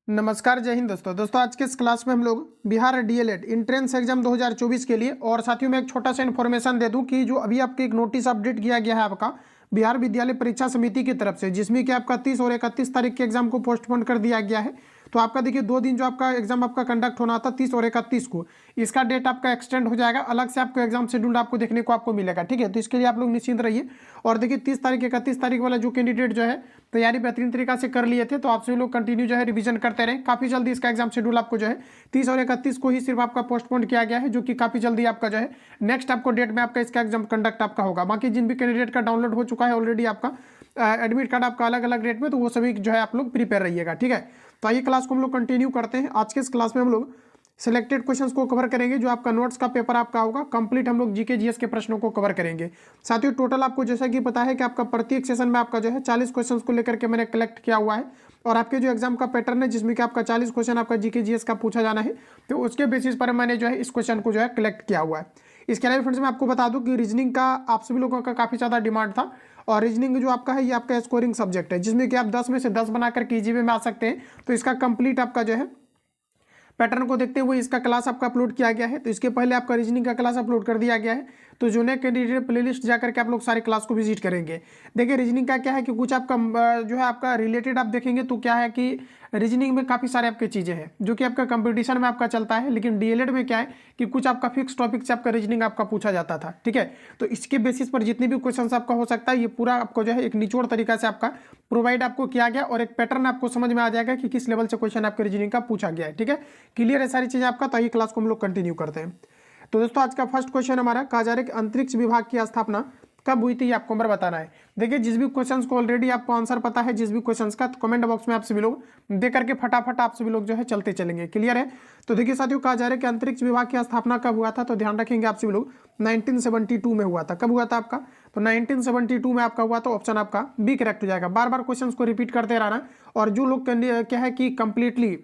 नमस्कार, जय हिंद दोस्तों आज के इस क्लास में हम लोग बिहार डीएलएड एंट्रेंस एग्जाम 2024 के लिए और साथियों में एक छोटा सा इन्फॉर्मेशन दे दूं कि जो अभी आपके एक नोटिस अपडेट किया गया है आपका बिहार विद्यालय परीक्षा समिति की तरफ से, जिसमें कि आपका 30 और 31 तारीख के एग्जाम को पोस्टपोन कर दिया गया है। तो आपका देखिए 2 दिन जो आपका एग्जाम आपका कंडक्ट होना था 30 और 31 को, इसका डेट आपका एक्सटेंड हो जाएगा। अलग से आपको एग्जाम शेड्यूल आपको देखने को आपको मिलेगा, ठीक है। तो इसके लिए आप लोग निश्चिंत रहिए। और देखिए 30 तारीख 31 तारीख वाला जो कैंडिडेट जो है तैयारी बेहतरीन तरीका से कर लिए थे, तो आप सभी लोग कंटिन्यू जो है रिवीजन करते रहे। काफी जल्दी इसका एग्जाम शेड्यूल आपको जो है 30 और 31 को ही सिर्फ आपका पोस्टपोन किया गया है, जो कि काफी जल्दी आपका जो है नेक्स्ट आपको डेट में आपका इसका एग्जाम कंडक्ट आपका होगा। बाकी जिन भी कैंडिडेट का डाउनलोड हो चुका है ऑलरेडी आपका एडमिट कार्ड आपका अलग अलग डेट में, तो वो सभी जो है आप लोग प्रिपेयर रहिएगा, ठीक है। तो आइए क्लास को हम लोग कंटिन्यू करते हैं। आज के इस क्लास में हम लोग सिलेक्टेड क्वेश्चंस को कवर करेंगे। जो आपका नोट्स का पेपर आपका होगा कंप्लीट, हम लोग जीके जीएस के प्रश्नों को कवर करेंगे। साथियों टोटल आपको जैसा कि पता है कि आपका प्रत्येक सेशन में आपका जो है 40 क्वेश्चंस को लेकर के मैंने कलेक्ट किया हुआ है, और आपके जो एग्जाम का पैटर्न है जिसमें कि आपका 40 क्वेश्चन आपका जीके जीएस का पूछा जाना है, तो उसके बेसिस पर मैंने जो है इस क्वेश्चन को जो है कलेक्ट किया हुआ है। इसके अलावा फ्रेंड्स मैं आपको बता दूं कि रीजनिंग का आप सभी लोगों का काफ़ी ज़्यादा डिमांड था, और रीजनिंग जो आपका है ये आपका स्कोरिंग सब्जेक्ट है, जिसमें कि आप 10 में से 10 बनाकर केजीबी में आ सकते हैं। तो इसका कंप्लीट आपका जो है पैटर्न को देखते हुए इसका क्लास आपका अपलोड किया गया है। तो इसके पहले आपका रीजनिंग का क्लास अपलोड कर दिया गया है, तो जो नए कैंडिडेट प्लेलिस्ट जाकर के आप लोग सारे क्लास को विजिट करेंगे। देखिए रीजनिंग का क्या है कि कुछ आपका जो है आपका रिलेटेड आप देखेंगे तो क्या है कि रीजनिंग में काफ़ी सारे आपके चीज़ें हैं जो कि आपका कंपटीशन में आपका चलता है, लेकिन डीएलएड में क्या है कि कुछ आपका फिक्स टॉपिक से आपका रीजनिंग आपका पूछा जाता था, ठीक है। तो इसके बेसिस पर जितने भी क्वेश्चन आपका हो सकता है ये पूरा आपको जो है एक निचोड़ तरीका से आपका प्रोवाइड आपको किया गया, और एक पैटर्न आपको समझ में आ जाएगा कि किस लेवल से क्वेश्चन आपके रीजनिंग का पूछा गया है, ठीक है। क्लियर है सारी चीज़ें आपका। तो ये क्लास को हम लोग कंटिन्यू करते हैं। तो दोस्तों आज का फर्स्ट क्वेश्चन हमारा कहा जा रहा है कि अंतरिक्ष विभाग की स्थापना कब हुई थी, ये आपको नंबर बताना है। देखिए जिस भी क्वेश्चंस को ऑलरेडी आपको आंसर पता है, जिस भी क्वेश्चंस का, तो कमेंट बॉक्स में आप सभी लोग दे करके फटाफट आप सभी लोग जो है चलते चलेंगे। क्लियर है। तो देखिए साथियों कहा जा रहा है कि अंतरिक्ष विभाग की स्थापना कब हुआ था, तो ध्यान रखेंगे आप सभी लोग 1972 में हुआ था। कब हुआ था आपका, तो 1972 में आपका हुआ। तो ऑप्शन आपका बी करेक्ट हो जाएगा। बार बार क्वेश्चन को रिपीट करते रहना, और जो लोग क्या है कि कंप्लीटली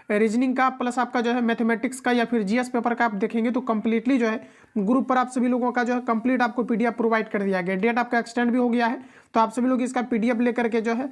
रीजनिंग का प्लस आपका जो है मैथमेटिक्स का या फिर जीएस पेपर का आप देखेंगे तो कंप्लीटली जो है ग्रुप पर आप सभी लोगों का जो है कंप्लीट आपको पीडीएफ प्रोवाइड कर दिया गया। डेट आपका एक्सटेंड भी हो गया है, तो आप सभी लोग इसका पीडीएफ लेकर के जो है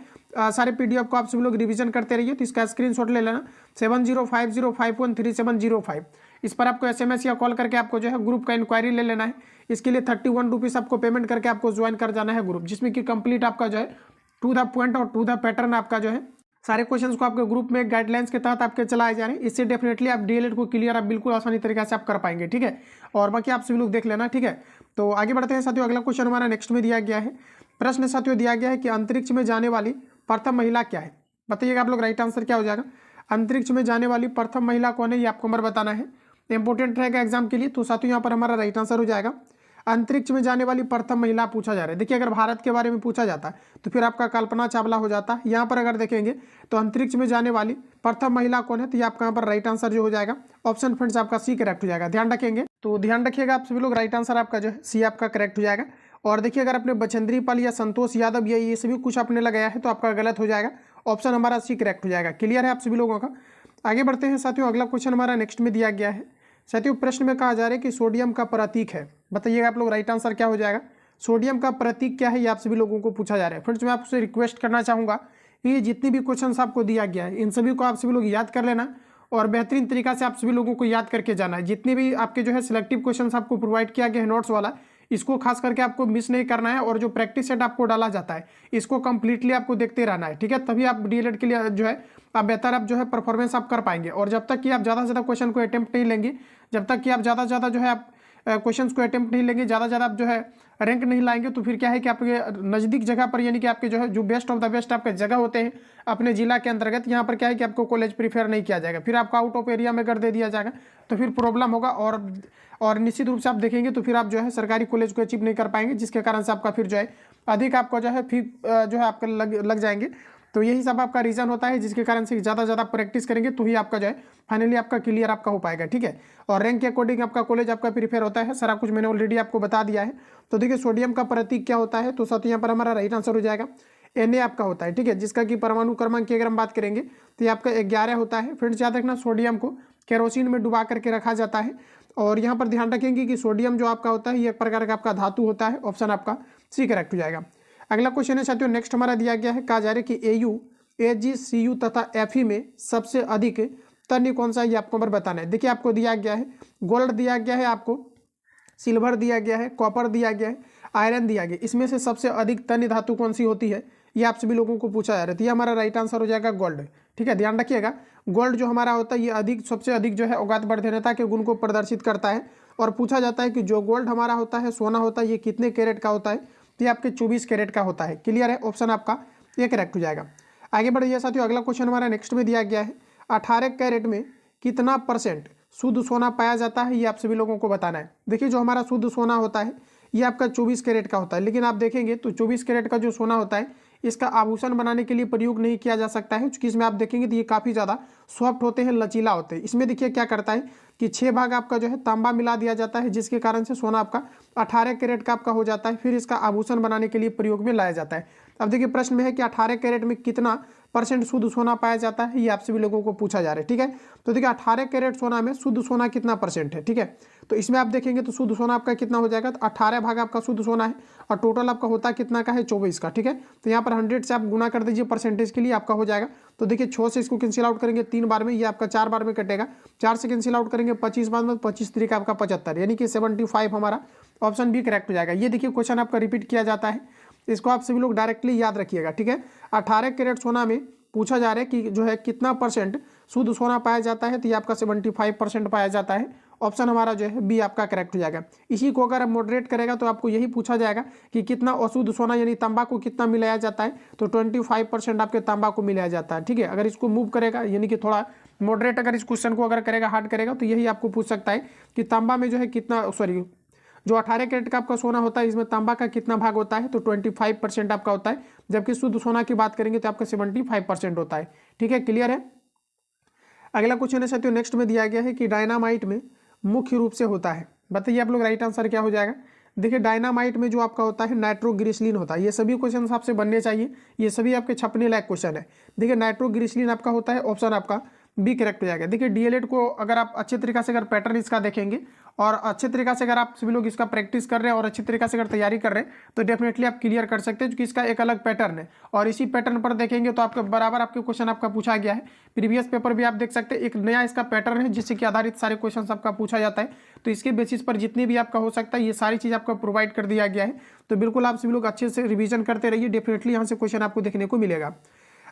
सारे पीडीएफ को आप सभी लोग रिवीजन करते रहिए। तो इसका स्क्रीनशॉट ले लेना 7050513705। इस पर आपको एसएमएस या कॉल करके आपको जो है ग्रुप का इंक्वायरी ले लेना है। इसके लिए 31 रुपीज़ आपको पेमेंट करके आपको ज्वाइन कर जाना है ग्रुप, जिसमें कि कंप्लीट आपका जो है टू द पॉइंट और टू द पैटर्न आपका जो है सारे क्वेश्चंस को आपके ग्रुप में गाइडलाइंस के तहत आपके चलाए जा रहे हैं। इससे डेफिनेटली आप डीएलएड को क्लियर आप बिल्कुल आसानी तरीके से आप कर पाएंगे, ठीक है। और बाकी आप सभी लोग देख लेना, ठीक है। तो आगे बढ़ते हैं साथियों। अगला क्वेश्चन हमारा नेक्स्ट में दिया गया है। प्रश्न साथियों दिया गया है कि अंतरिक्ष में जाने वाली प्रथम महिला क्या है। बताइएगा आप लोग राइट आंसर क्या हो जाएगा। अंतरिक्ष में जाने वाली प्रथम महिला कौन है, ये आपको नंबर बताना है। इंपॉर्टेंट रहेगा एग्जाम के लिए। तो साथियों यहाँ पर हमारा राइट आंसर हो जाएगा अंतरिक्ष में जाने वाली प्रथम महिला पूछा जा रहा है। देखिए अगर भारत के बारे में पूछा जाता तो फिर आपका कल्पना चावला हो जाता। यहाँ पर अगर देखेंगे तो अंतरिक्ष में जाने वाली प्रथम महिला कौन है, तो ये आपका यहाँ पर राइट आंसर जो हो जाएगा ऑप्शन फ्रेंड्स आपका सी करेक्ट हो जाएगा। ध्यान रखेंगे, तो ध्यान रखिएगा आप सभी लोग, राइट आंसर आपका जो है सी आपका करेक्ट हो जाएगा। और देखिए अगर आपने बचेंद्री पाल या संतोष यादव या ये सभी कुछ आपने लगाया है तो आपका गलत हो जाएगा। ऑप्शन हमारा सी करेक्ट हो जाएगा। क्लियर है आप सभी लोगों का। आगे बढ़ते हैं साथियों। अगला क्वेश्चन हमारा नेक्स्ट में दिया गया है। साथियों प्रश्न में कहा जा रहा है कि सोडियम का प्रतीक है। बताइएगा आप लोग राइट आंसर क्या हो जाएगा। सोडियम का प्रतीक क्या है, ये आप सभी लोगों को पूछा जा रहा है। फ्रेंड्स मैं आपसे रिक्वेस्ट करना चाहूँगा कि ये जितनी भी क्वेश्चंस आपको दिया गया है इन सभी को आप सभी लोग याद कर लेना, और बेहतरीन तरीका से आप सभी लोगों को याद करके जाना है। जितने भी आपके जो है सिलेक्टिव क्वेश्चंस आपको प्रोवाइड किया गया है नोट्स वाला, इसको खास करके आपको मिस नहीं करना है। और जो प्रैक्टिस सेट आपको डाला जाता है इसको कंप्लीटली आपको देखते रहना है, ठीक है। तभी आप डीएलएड के लिए जो है आप बेहतर आप जो है परफॉर्मेंस आप कर पाएंगे। और जब तक कि आप ज़्यादा से ज़्यादा क्वेश्चन को अटेम्प्ट नहीं लेंगे, जब तक कि आप ज़्यादा से ज़्यादा जो है आप क्वेश्चंस को अटेम्प्ट नहीं लेंगे, ज़्यादा ज़्यादा आप जो है रैंक नहीं लाएंगे, तो फिर क्या है कि आपके नज़दीक जगह पर यानी कि आपके जो है जो बेस्ट ऑफ द बेस्ट आपके जगह होते हैं अपने जिला के अंतर्गत, यहाँ पर क्या है कि आपको कॉलेज प्रीफेयर नहीं किया जाएगा, फिर आपको आउट ऑफ एरिया में कर दे दिया जाएगा, तो फिर प्रॉब्लम होगा। और निश्चित रूप से आप देखेंगे तो फिर आप जो है सरकारी कॉलेज को अचीव नहीं कर पाएंगे, जिसके कारण से आपका फिर जो है अधिक आपका जो है फी जो है आपका लग जाएंगे। तो यही सब आपका रीज़न होता है, जिसके कारण से ज़्यादा ज़्यादा प्रैक्टिस करेंगे तो ही आपका जो है फाइनली आपका क्लियर आपका हो पाएगा, ठीक है। और रैंक के अकॉर्डिंग आपका कॉलेज आपका प्रीफेयर होता है। सारा कुछ मैंने ऑलरेडी आपको बता दिया है। तो देखिए सोडियम का प्रतीक क्या होता है, तो साथ यहाँ पर हमारा राइट आंसर हो जाएगा Na आपका होता है, ठीक है, जिसका कि परमाणु क्रमांक की अगर हम बात करेंगे तो ये आपका 11 होता है। फ्रेंड्स याद रखना सोडियम को केरोसिन में डुबा करके रखा जाता है। और यहाँ पर ध्यान रखेंगे कि सोडियम जो आपका होता है ये एक प्रकार का आपका धातु होता है। ऑप्शन आपका सी करेक्ट हो जाएगा। अगला क्वेश्चन है साथियों नेक्स्ट हमारा दिया गया है। कहा जा रहा है कि AU AgCu तथा Fe में सबसे अधिक तन्य कौन सा है ये आपको बताना है। देखिए आपको दिया गया है गोल्ड दिया गया है, आपको सिल्वर दिया गया है, कॉपर दिया गया है, आयरन दिया गया है। इसमें से सबसे अधिक तन्य धातु कौन सी होती है ये आप सभी लोगों को पूछा जा रहा है। तो ये हमारा राइट आंसर हो जाएगा गोल्ड। ठीक है, ध्यान रखिएगा गोल्ड जो हमारा होता है ये अधिक सबसे अधिक जो है औगात वर्धनता के गुण को प्रदर्शित करता है। और पूछा जाता है कि जो गोल्ड हमारा होता है, सोना होता है, ये कितने कैरेट का होता है, तो ये आपके 24 कैरेट का होता है। क्लियर है, ऑप्शन आपका ये करेक्ट हो जाएगा। आगे बढ़िए साथियों, अगला क्वेश्चन हमारा नेक्स्ट में दिया गया है 18 कैरेट में कितना % शुद्ध सोना पाया जाता है ये आप सभी लोगों को बताना है। देखिए जो हमारा शुद्ध सोना होता है ये आपका 24 कैरेट का होता है, लेकिन आप देखेंगे तो 24 कैरेट का जो सोना होता है इसका आभूषण बनाने के लिए प्रयोग नहीं किया जा सकता है, क्योंकि इसमें आप देखेंगे तो ये काफ़ी ज़्यादा सॉफ्ट होते हैं, लचीला होते हैं। इसमें देखिए क्या करता है कि 6 भाग आपका जो है तांबा मिला दिया जाता है, जिसके कारण से सोना आपका 18 कैरेट का आपका हो जाता है, फिर इसका आभूषण बनाने के लिए प्रयोग में लाया जाता है। अब देखिए प्रश्न में है कि 18 कैरेट में कितना % शुद्ध सोना पाया जाता है ये आप सभी लोगों को पूछा जा रहा है। ठीक है, तो देखिए 18 कैरेट सोना में शुद्ध सोना कितना % है। ठीक है, तो इसमें आप देखेंगे तो शुद्ध सोना आपका कितना हो जाएगा, तो 18 भाग आपका शुद्ध सोना है और टोटल आपका होता कितना का है 24 का। ठीक है, तो यहाँ पर 100 से आप गुना कर दीजिए परसेंटेज के लिए आपका हो जाएगा। तो देखिए 6 से इसको कैंसिल आउट करेंगे 3 बार में, ये आपका 4 बार में कटेगा, 4 से कैंसिल आउट करेंगे 25 बार में, 25 तरीका आपका 75, यानी कि 75 हमारा ऑप्शन भी करेक्ट हो जाएगा। ये देखिए क्वेश्चन आपका रिपीट किया जाता है, इसको आप सभी लोग डायरेक्टली याद रखिएगा। ठीक है, 18 कैरेट सोना में पूछा जा रहा है कि जो है कितना % शुद्ध सोना पाया जाता है, तो ये आपका 75% पाया जाता है। ऑप्शन हमारा जो है बी आपका करेक्ट हो जाएगा। इसी को अगर आप मॉडरेट करेगा तो आपको यही पूछा जाएगा कि कितना अशुद्ध सोना यानी तांबा को कितना मिलाया जाता है, तो 25% आपके तांबा को मिलाया जाता है। ठीक है, अगर इसको मूव करेगा यानी कि थोड़ा मॉडरेट अगर इस क्वेश्चन को अगर करेगा, हार्ड करेगा, तो यही आपको पूछ सकता है कि तांबा में जो है कितना, सॉरी जो 18 कैरेट का आपका सोना होता है इसमें तांबा का कितना भाग होता है, तो 25% आपका होता है, जबकि शुद्ध सोना की बात करेंगे तो आपका 75% होता है। ठीक है, क्लियर है। अगला क्वेश्चन है साथियों नेक्स्ट में दिया गया है कि डायनामाइट में मुख्य रूप से होता है, बताइए आप लोग राइट आंसर क्या हो जाएगा। देखिए डायनामाइट में जो आपका होता है नाइट्रोग्लिसरीन होता है। ये सभी क्वेश्चन आपसे बनने चाहिए, ये सभी आपके छपने लायक क्वेश्चन है। देखिए नाइट्रोग्लिसरीन आपका होता है, ऑप्शन आपका बी करेक्ट हो जाएगा। देखिए डीएलएड को अगर आप अच्छे तरीके से अगर पैटर्न इसका देखेंगे और अच्छे तरीके से अगर आप सभी लोग इसका प्रैक्टिस कर रहे हैं और अच्छी तरीके से अगर तैयारी कर रहे हैं तो डेफिनेटली आप क्लियर कर सकते हैं, क्योंकि इसका एक अलग पैटर्न है। और इसी पैटर्न पर देखेंगे तो आपके बराबर आपके क्वेश्चन आपका पूछा गया है। प्रीवियस पेपर भी आप देख सकते हैं, एक नया इसका पैटर्न है जिससे कि आधारित सारे क्वेश्चन आपका पूछा जाता है। तो इसके बेसिस पर जितने भी आपका हो सकता है ये सारी चीज़ आपका प्रोवाइड कर दिया गया है। तो बिल्कुल आप सभी लोग अच्छे से रिविजन करते रहिए, डेफिनेटली यहाँ से क्वेश्चन आपको देखने को मिलेगा।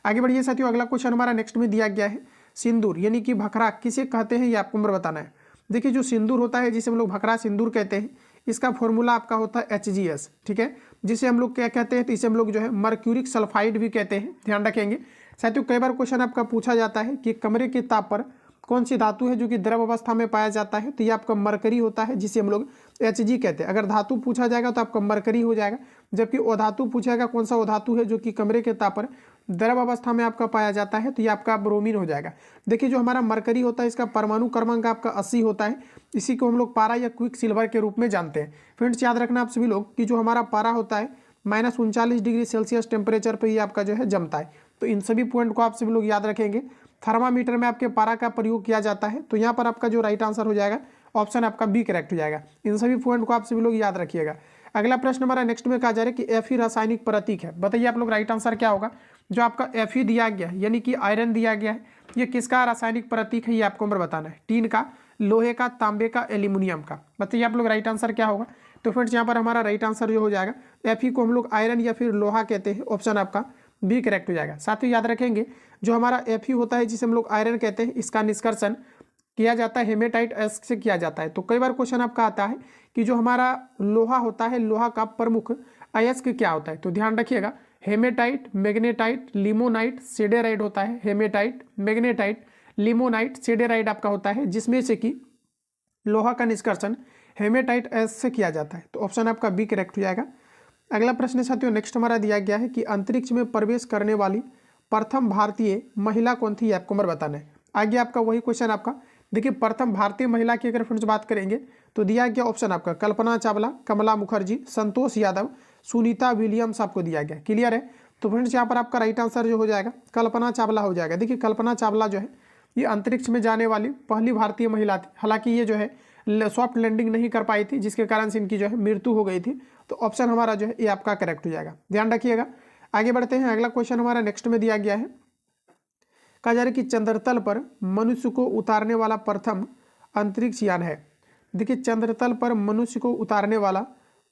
आगे बढ़िए साथियों, अगला क्वेश्चन हमारा नेक्स्ट में दिया गया है सिंदूर यानी कि भखरा किसे कहते हैं ये आपको मैं बताना है। देखिए जो सिंदूर होता है जिसे हम लोग भखरा सिंदूर कहते हैं, इसका फॉर्मूला आपका होता है HGS। ठीक है, जिसे हम लोग क्या कहते हैं, तो इसे हम लोग जो है मर्क्यूरिक सल्फाइड भी कहते हैं, ध्यान रखेंगे साथियों। कई बार क्वेश्चन आपका पूछा जाता है कि कमरे के ताप पर कौन सी धातु है जो कि द्रव अवस्था में पाया जाता है, तो ये आपका मरकरी होता है, जिसे हम लोग Hg कहते हैं। अगर धातु पूछा जाएगा तो आपका मरकरी हो जाएगा, जबकि अधातु पूछेगा कौन सा अधातु है जो कि कमरे के ताप पर द्रव अवस्था में आपका पाया जाता है, तो ये आपका ब्रोमीन हो जाएगा। देखिए जो हमारा मरकरी होता है इसका परमाणु क्रमांक आपका 80 होता है, इसी को हम लोग पारा या क्विक सिल्वर के रूप में जानते हैं। फ्रेंड्स याद रखना आप सभी लोग कि जो हमारा पारा होता है -39°C टेम्परेचर पर ये आपका जो है जमता है। तो इन सभी पॉइंट को आप सभी लोग याद रखेंगे। थर्मामीटर में आपके पारा का प्रयोग किया जाता है, तो यहाँ पर आपका जो राइट आंसर हो जाएगा ऑप्शन आपका बी करेक्ट हो जाएगा। इन सभी पॉइंट को आप सभी लोग याद रखिएगा। अगला प्रश्न हमारा नेक्स्ट में कहा जा रहा है कि Fe रासायनिक प्रतीक है, बताइए आप लोग राइट आंसर क्या होगा। जो आपका Fe दिया गया है यानी कि आयरन दिया गया है, ये किसका रासायनिक प्रतीक है ये आपको मैं बताना है। टीन का, लोहे का, तांबे का, एल्यूमिनियम का, बताइए आप लोग राइट आंसर क्या होगा। तो फ्रेंड्स यहाँ पर हमारा राइट आंसर जो हो जाएगा Fe को हम लोग आयरन या फिर लोहा कहते हैं, ऑप्शन आपका बी करेक्ट हो जाएगा। साथ ही याद रखेंगे जो हमारा Fe होता है जिसे हम लोग आयरन कहते हैं, इसका निष्कर्षण किया जाता है हेमेटाइट अयस्क से किया जाता है। तो कई बार क्वेश्चन आपका आता है कि जो हमारा लोहा होता है, लोहा का प्रमुख अयस्क क्या होता है, तो ध्यान रखिएगा हेमेटाइट, मैग्नेटाइट, लिमोनाइट, सिडेराइड होता है। हेमेटाइट, मैग्नेटाइट, लिमोनाइट, सिडेराइड आपका होता है, जिसमें से कि लोहा का निष्कर्षण हेमेटाइट अयस्क से किया जाता है। तो ऑप्शन आपका बी करेक्ट हो जाएगा। अगला प्रश्न साथियों नेक्स्ट हमारा दिया गया है कि अंतरिक्ष में प्रवेश करने वाली प्रथम भारतीय महिला कौन थी, आपको मैं बताना है। आगे आपका वही क्वेश्चन आपका देखिए प्रथम भारतीय महिला की अगर फ्रेंड्स बात करेंगे तो दिया गया ऑप्शन आपका कल्पना चावला, कमला मुखर्जी, संतोष यादव, सुनीता विलियम्स आपको दिया गया। क्लियर है, तो फ्रेंड्स यहाँ पर आपका राइट आंसर जो हो जाएगा कल्पना चावला हो जाएगा। देखिए कल्पना चावला जो है ये अंतरिक्ष में जाने वाली पहली भारतीय महिला थी। हालांकि ये जो है सॉफ्ट लैंडिंग नहीं कर पाई थी, जिसके कारण से इनकी जो है मृत्यु हो गई थी। तो ऑप्शन हमारा जो है ये आपका करेक्ट हो जाएगा, ध्यान रखिएगा। आगे बढ़ते हैं, अगला क्वेश्चन हमारा नेक्स्ट में दिया गया है कहा जा रहा है कि चंद्रतल पर मनुष्य को उतारने वाला प्रथम अंतरिक्ष यान है। देखिए चंद्रतल पर मनुष्य को उतारने वाला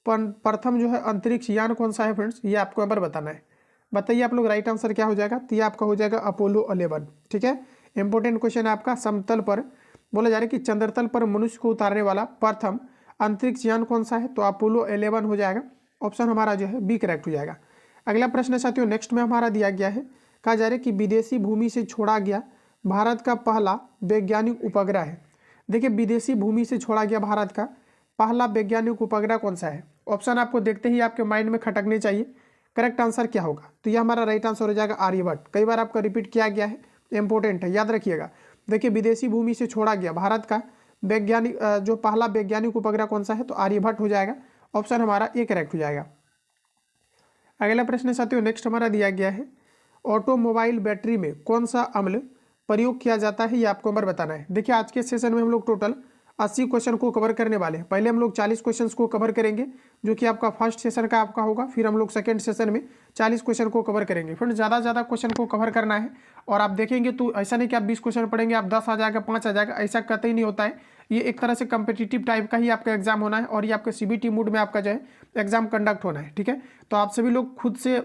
प्रथम जो है अंतरिक्ष यान कौन सा है फ्रेंड्स, ये आपको यहाँ पर बताना है। बताइए आप लोग, राइट आंसर क्या हो जाएगा? तो ये आपका हो जाएगा अपोलो 11। ठीक है, इंपॉर्टेंट क्वेश्चन है आपका। समतल पर बोला जा रहा है कि चंद्रतल पर मनुष्य को उतारने वाला प्रथम अंतरिक्ष यान कौन सा है? तो अपोलो 11 हो जाएगा। ऑप्शन हमारा जो है बी करेक्ट हो जाएगा। अगला प्रश्न साथियों नेक्स्ट में हमारा दिया गया है, कहा जा रहा है कि विदेशी भूमि से छोड़ा गया भारत का पहला वैज्ञानिक उपग्रह है। देखिए विदेशी भूमि से छोड़ा गया भारत का पहला वैज्ञानिक उपग्रह कौन सा है? ऑप्शन आपको देखते ही आपके माइंड में खटकने चाहिए, करेक्ट आंसर क्या होगा? तो यह हमारा राइट आंसर हो जाएगा आर्यभट्ट। कई बार आपका रिपीट किया गया है, इंपॉर्टेंट है, याद रखिएगा। देखिए विदेशी भूमि से छोड़ा गया भारत का वैज्ञानिक जो पहला वैज्ञानिक उपग्रह कौन सा है? तो आर्यभट्ट हो जाएगा। ऑप्शन हमारा ए करेक्ट हो जाएगा। अगला प्रश्न साथियों नेक्स्ट हमारा दिया गया है, ऑटोमोबाइल बैटरी में कौन सा अम्ल प्रयोग किया जाता है? ये आपको नंबर बताना है। देखिए आज के सेशन में हम लोग टोटल 80 क्वेश्चन को कवर करने वाले हैं। पहले हम लोग 40 क्वेश्चन को कवर करेंगे जो कि आपका फर्स्ट सेशन का आपका होगा, फिर हम लोग सेकंड सेशन में 40 क्वेश्चन को कवर करेंगे। फ्रेंड्स ज़्यादा क्वेश्चन को कवर करना है और आप देखेंगे तो ऐसा नहीं कि आप 20 क्वेश्चन पढ़ेंगे आप 10 आ जाएगा 5 आ जाएगा, ऐसा कतई नहीं होता है। ये एक तरह से कम्पिटिटिव टाइप का ही आपका एग्जाम होना है और ये आपके CBT मूड में आपका जो है एग्जाम कंडक्ट होना है। ठीक है, तो आप सभी लोग खुद से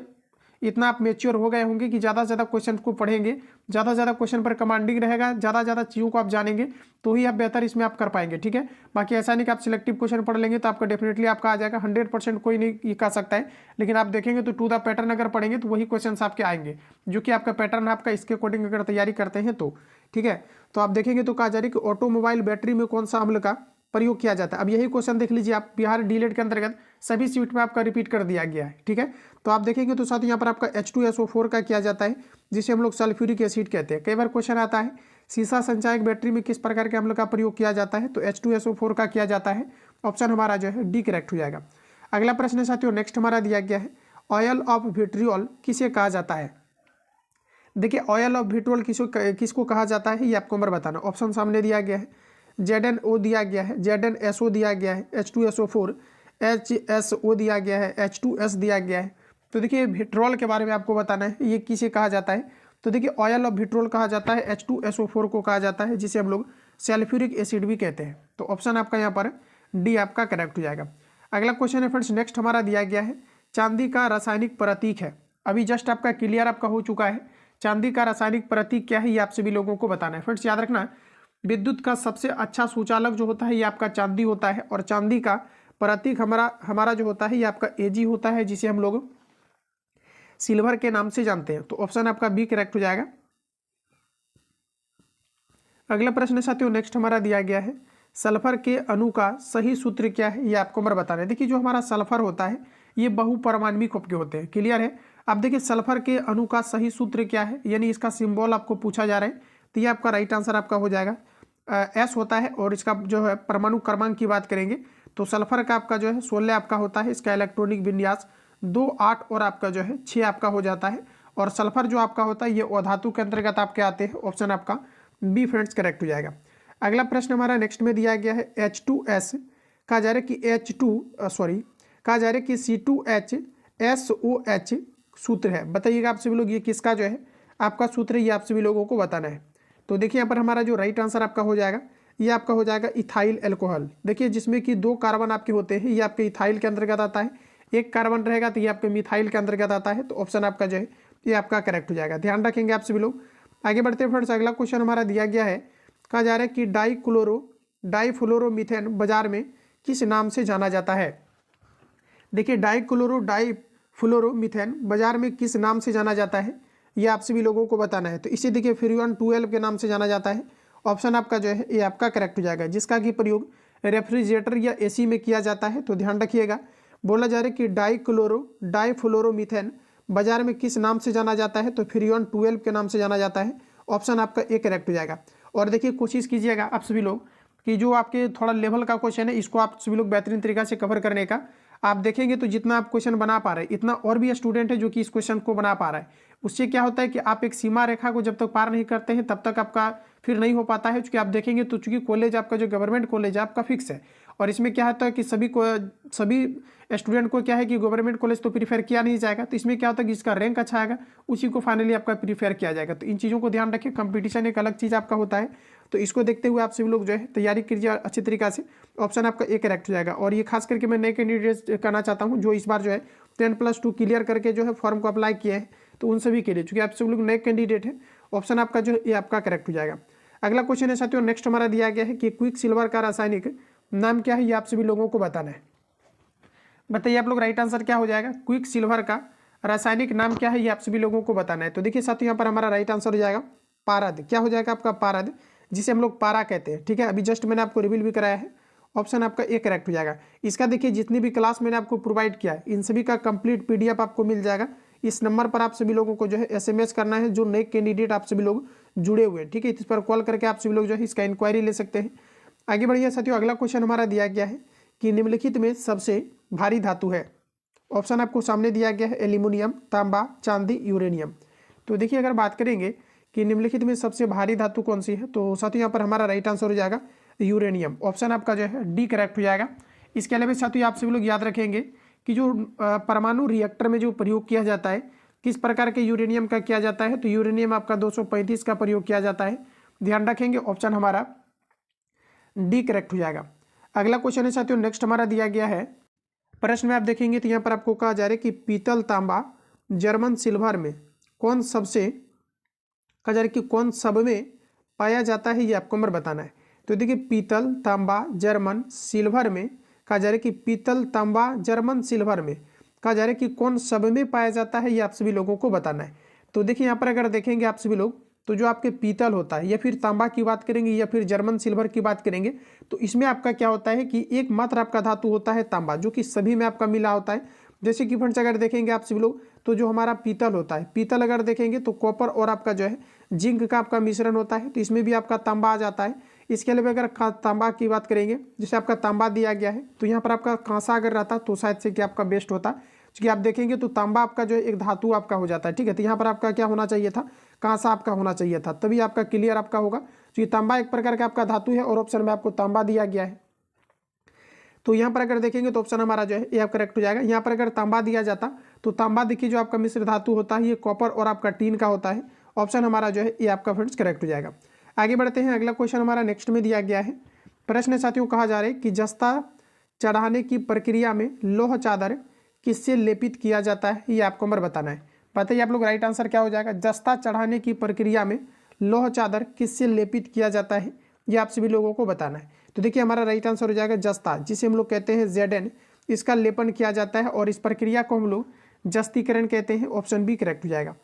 इतना आप मेच्योर हो गए होंगे कि ज़्यादा से ज़्यादा क्वेश्चन को पढ़ेंगे, ज़्यादा से ज़्यादा क्वेश्चन पर कमांडिंग रहेगा, ज़्यादा चीज़ों को आप जानेंगे तो ही आप बेहतर इसमें आप कर पाएंगे। ठीक है, बाकी ऐसा नहीं कि आप सिलेक्टिव क्वेश्चन पढ़ लेंगे तो आपका डेफिनेटली आपका आ जाएगा 100%, कोई नहीं ये कह सकता है, लेकिन आप देखेंगे तो टू द पैटर्न अगर पढ़ेंगे तो वही क्वेश्चन आपके आएंगे जो कि आपका पैटर्न आपका इसके अकॉर्डिंग अगर तैयारी करते हैं तो। ठीक है, तो आप देखेंगे तो कहा जा रहा है कि ऑटोमोबाइल बैटरी में कौन सा अम्ल का प्रयोग किया जाता है। अब यही क्वेश्चन देख लीजिए आप, बिहार डीलेट के अंतर्गत सभी सीट में आपका रिपीट कर दिया गया है। ठीक है, तो आप देखेंगे तो साथ यहाँ पर आपका H2SO4 का किया जाता है जिसे हम लोग सल्फ्यूरिक एसिड कहते हैं। कई बार क्वेश्चन आता है सीसा संचायक बैटरी में किस प्रकार के अम्ल का प्रयोग किया जाता है? तो H2SO4 का किया जाता है। ऑप्शन हमारा जो है डी करेक्ट हो जाएगा। अगला प्रश्न साथियों नेक्स्ट हमारा दिया गया है, ऑयल ऑफ विट्रियोल किसे कहा जाता है? देखिए ऑयल ऑफ विट्रियोल किसको कहा जाता है ये आपको नंबर बताना। ऑप्शन सामने दिया गया है, ZnO दिया गया है, ZnSO दिया गया है, H2SO4, HSO दिया गया है, H2S दिया गया है। तो देखिए विट्रियोल के बारे में आपको बताना है ये किसे कहा जाता है। तो देखिए ऑयल ऑफ विट्रियोल कहा जाता है H2SO4 को कहा जाता है जिसे हम लोग सल्फ्यूरिक एसिड भी कहते हैं। तो ऑप्शन आपका यहाँ पर डी आपका करेक्ट हो जाएगा। अगला क्वेश्चन है फ्रेंड्स नेक्स्ट हमारा दिया गया है, चांदी का रासायनिक प्रतीक है। अभी जस्ट आपका क्लियर आपका हो चुका है, चांदी का रासायनिक प्रतीक क्या है ये आप सभी लोगों को बताना है। फ्रेंड्स याद रखना विद्युत का सबसे अच्छा सुचालक जो होता है ये आपका चांदी होता है और चांदी का प्रतीक हमारा जो होता है ये आपका Ag होता है जिसे हम लोग सिल्वर के नाम से जानते हैं। तो ऑप्शन आपका बी करेक्ट हो जाएगा। अगला प्रश्न साथियों नेक्स्ट हमारा दिया गया है, सल्फर के अणु का सही सूत्र क्या है ये आपको नंबर बताना है। देखिए जो हमारा सल्फर होता है ये बहुपरमाण्विक के होते हैं, क्लियर है। अब देखिए सल्फर के अणु का सही सूत्र क्या है, यानी इसका सिंबल आपको पूछा जा रहा है, तो ये आपका राइट आंसर आपका हो जाएगा एस होता है। और इसका जो है परमाणु क्रमांक की बात करेंगे तो सल्फर का आपका जो है 16 आपका होता है, इसका इलेक्ट्रॉनिक विन्यास 2, 8 और आपका जो है 6 आपका हो जाता है। और सल्फर जो आपका होता है ये अधातु के अंतर्गत आपके आते हैं। ऑप्शन आपका बी फ्रेंड्स करेक्ट हो जाएगा। अगला प्रश्न हमारा नेक्स्ट में दिया गया है, H2S कहा जा रहा है कि कहा जा रहा है कि C2HSOH सूत्र है। बताइएगा आप सभी लोग ये किसका जो है आपका सूत्र है ये आप सभी लोगों को बताना है। तो देखिए यहाँ पर हमारा जो राइट आंसर आपका हो जाएगा ये आपका हो जाएगा इथाइल एल्कोहल। देखिए जिसमें कि 2 कार्बन आपके होते हैं ये आपके इथाइल के अंतर्गत आता है, 1 कार्बन रहेगा तो ये आपके मिथाइल के अंतर्गत आता है। तो ऑप्शन आपका जो है ये आपका करेक्ट हो जाएगा, ध्यान रखेंगे आप सभी लोग। आगे बढ़ते हैं फ्रेंड्स, अगला क्वेश्चन हमारा दिया गया है, कहा जा रहा है कि डाइफ्लोरोमीथेन बाजार में किस नाम से जाना जाता है। देखिए डाइफ्लोरोमीथेन बाजार में किस नाम से जाना जाता है ये आप सभी लोगों को बताना है। तो इसे देखिए फ्यूरियन 12 के नाम से जाना जाता है। ऑप्शन आपका जो है ये आपका करेक्ट हो जाएगा, जिसका कि प्रयोग रेफ्रिजरेटर या AC में किया जाता है। तो ध्यान रखिएगा, बोला जा रहा है कि डाइफ्लोरोमीथेन बाजार में किस नाम से जाना जाता है, तो फ्यूरियन 12 के नाम से जाना जाता है। ऑप्शन आपका ए करेक्ट हो जाएगा। और देखिए कोशिश कीजिएगा आप सभी लोग कि जो आपके थोड़ा लेवल का क्वेश्चन है इसको आप सभी लोग बेहतरीन तरीका से कवर करने का आप देखेंगे तो जितना आप क्वेश्चन बना पा रहे हैं इतना और भी स्टूडेंट है जो कि इस क्वेश्चन को बना पा रहा है। उससे क्या होता है कि आप एक सीमा रेखा को जब तक पार नहीं करते हैं तब तक आपका फिर नहीं हो पाता है। क्योंकि आप देखेंगे तो चूंकि कॉलेज आपका जो गवर्नमेंट कॉलेज है आपका फिक्स है और इसमें क्या होता है कि सभी स्टूडेंट को क्या है कि गवर्नमेंट कॉलेज तो प्रीफर किया नहीं जाएगा, तो इसमें क्या होता है कि जिसका रैंक अच्छा आएगा उसी को फाइनली आपका प्रीफर किया जाएगा। तो इन चीज़ों को ध्यान रखिए, कंपटीशन एक अलग चीज़ आपका होता है, तो इसको देखते हुए आप सभी लोग जो है तैयारी कीजिए अच्छी तरीका से। ऑप्शन आपका ए करेक्ट हो जाएगा। और ये खास करके मैं नए कैंडिडेट्स करना चाहता हूँ जो इस बार जो है 10+2 क्लियर करके जो है फॉर्म को अप्लाई किए हैं, तो उन सभी के लिए, चूंकि आप सब लोग नए कैंडिडेट हैं, ऑप्शन आपका जो है ये आपका करेक्ट हो जाएगा। अगला क्वेश्चन है साथियों, नेक्स्ट हमारा दिया गया है कि क्विक सिल्वर का रासायनिक नाम क्या है, ये आप सभी लोगों को बताना है। बताइए आप लोग, राइट आंसर क्या हो जाएगा? क्विक सिल्वर का रासायनिक नाम क्या है, ये आप सभी लोगों को बताना है। तो देखिए साथियों, यहाँ पर हमारा राइट आंसर हो जाएगा पारद। क्या हो जाएगा आपका? पारद, जिसे हम लोग पारा कहते हैं। ठीक है, अभी जस्ट मैंने आपको रिवील भी कराया है। ऑप्शन आपका ए करेक्ट हो जाएगा। इसका देखिए जितनी भी क्लास मैंने आपको प्रोवाइड किया है इन सभी का कंप्लीट पीडीएफ आपको मिल जाएगा। इस नंबर पर आप सभी लोगों को जो है एसएमएस करना है, जो नए कैंडिडेट आप सभी लोग जुड़े हुए हैं। ठीक है, इस पर कॉल करके आप सभी लोग जो है इसका इंक्वायरी ले सकते हैं। आगे बढ़िए साथियों, अगला क्वेश्चन हमारा दिया गया है कि निम्नलिखित में सबसे भारी धातु है। ऑप्शन आपको सामने दिया गया है एल्यूमिनियम, तांबा, चांदी, यूरेनियम। तो देखिए अगर बात करेंगे कि निम्नलिखित में सबसे भारी धातु कौन सी है, तो साथियों यहाँ पर हमारा राइट आंसर हो जाएगा यूरेनियम। ऑप्शन आपका जो है डी करेक्ट हो जाएगा। इसके अलावा साथियों आप सभी लोग याद रखेंगे कि जो परमाणु रिएक्टर में जो प्रयोग किया जाता है, किस प्रकार के यूरेनियम का किया जाता है, तो यूरेनियम आपका 235 का प्रयोग किया जाता है। ध्यान रखेंगे, ऑप्शन हमारा डी करेक्ट हो जाएगा। अगला क्वेश्चन है साथियों, नेक्स्ट हमारा दिया गया है प्रश्न में आप देखेंगे तो यहाँ पर आपको कहा जा रहा है कि पीतल, तांबा, जर्मन सिल्वर में कौन सबसे कहा जा रहा है कि कौन सब में पाया जाता है, ये आपको नंबर बताना है। तो देखिए पीतल, तांबा, जर्मन, सिल्वर में कहा जा रहा है कि पीतल, तांबा, जर्मन, सिल्वर में कहा जा रहा है कि कौन सब में पाया जाता है, ये आप सभी लोगों को बताना है। तो देखिए यहाँ पर अगर देखेंगे आप सभी लोग, तो जो आपके पीतल होता है या फिर तांबा की बात करेंगे या फिर जर्मन सिल्वर की बात करेंगे, तो इसमें आपका क्या होता है कि एकमात्र आपका धातु होता है तांबा, जो कि सभी में आपका मिला होता है। जैसे कि फ्रेंड्स अगर देखेंगे आप सभी लोग, तो जो हमारा पीतल होता है, पीतल अगर देखेंगे तो कॉपर और आपका जो है जिंक का आपका मिश्रण होता है, तो इसमें भी आपका तांबा आ जाता है। इसके अलावा अगर तांबा की बात करेंगे, जैसे आपका तांबा दिया गया है, तो यहाँ पर आपका कांसा अगर रहता तो शायद से कि आपका बेस्ट होता, क्योंकि आप देखेंगे तो तांबा आपका जो है एक धातु आपका हो जाता है। ठीक है, तो यहाँ पर आपका क्या होना चाहिए था? कांसा आपका होना चाहिए था, तभी आपका क्लियर आपका होगा, क्योंकि तांबा एक प्रकार का आपका धातु है और ऑप्शन में आपको तांबा दिया गया है। तो यहाँ पर अगर देखेंगे तो ऑप्शन हमारा जो है ये करेक्ट हो जाएगा। यहाँ पर अगर तांबा दिया जाता तो तांबा देखिए जो आपका मिश्र धातु होता है ये कॉपर और आपका टीन का होता है। ऑप्शन हमारा जो है ये आपका फ्रेंड्स करेक्ट हो जाएगा। आगे बढ़ते हैं, अगला क्वेश्चन हमारा नेक्स्ट में दिया गया है। प्रश्न साथियों कहा जा रहा है कि जस्ता चढ़ाने की प्रक्रिया में लोह चादर किससे लेपित किया जाता है, ये आपको नंबर बताना है। बताइए आप लोग, राइट आंसर क्या हो जाएगा? जस्ता चढ़ाने की प्रक्रिया में लोह चादर किससे लेपित किया जाता है, ये आप सभी लोगों को बताना है। तो देखिए हमारा राइट आंसर हो जाएगा जस्ता, जिसे हम लोग कहते हैं Zn, इसका लेपन किया जाता है और इस प्रक्रिया को हम लोग जस्तीकरण कहते हैं। ऑप्शन बी करेक्ट हो जाएगा।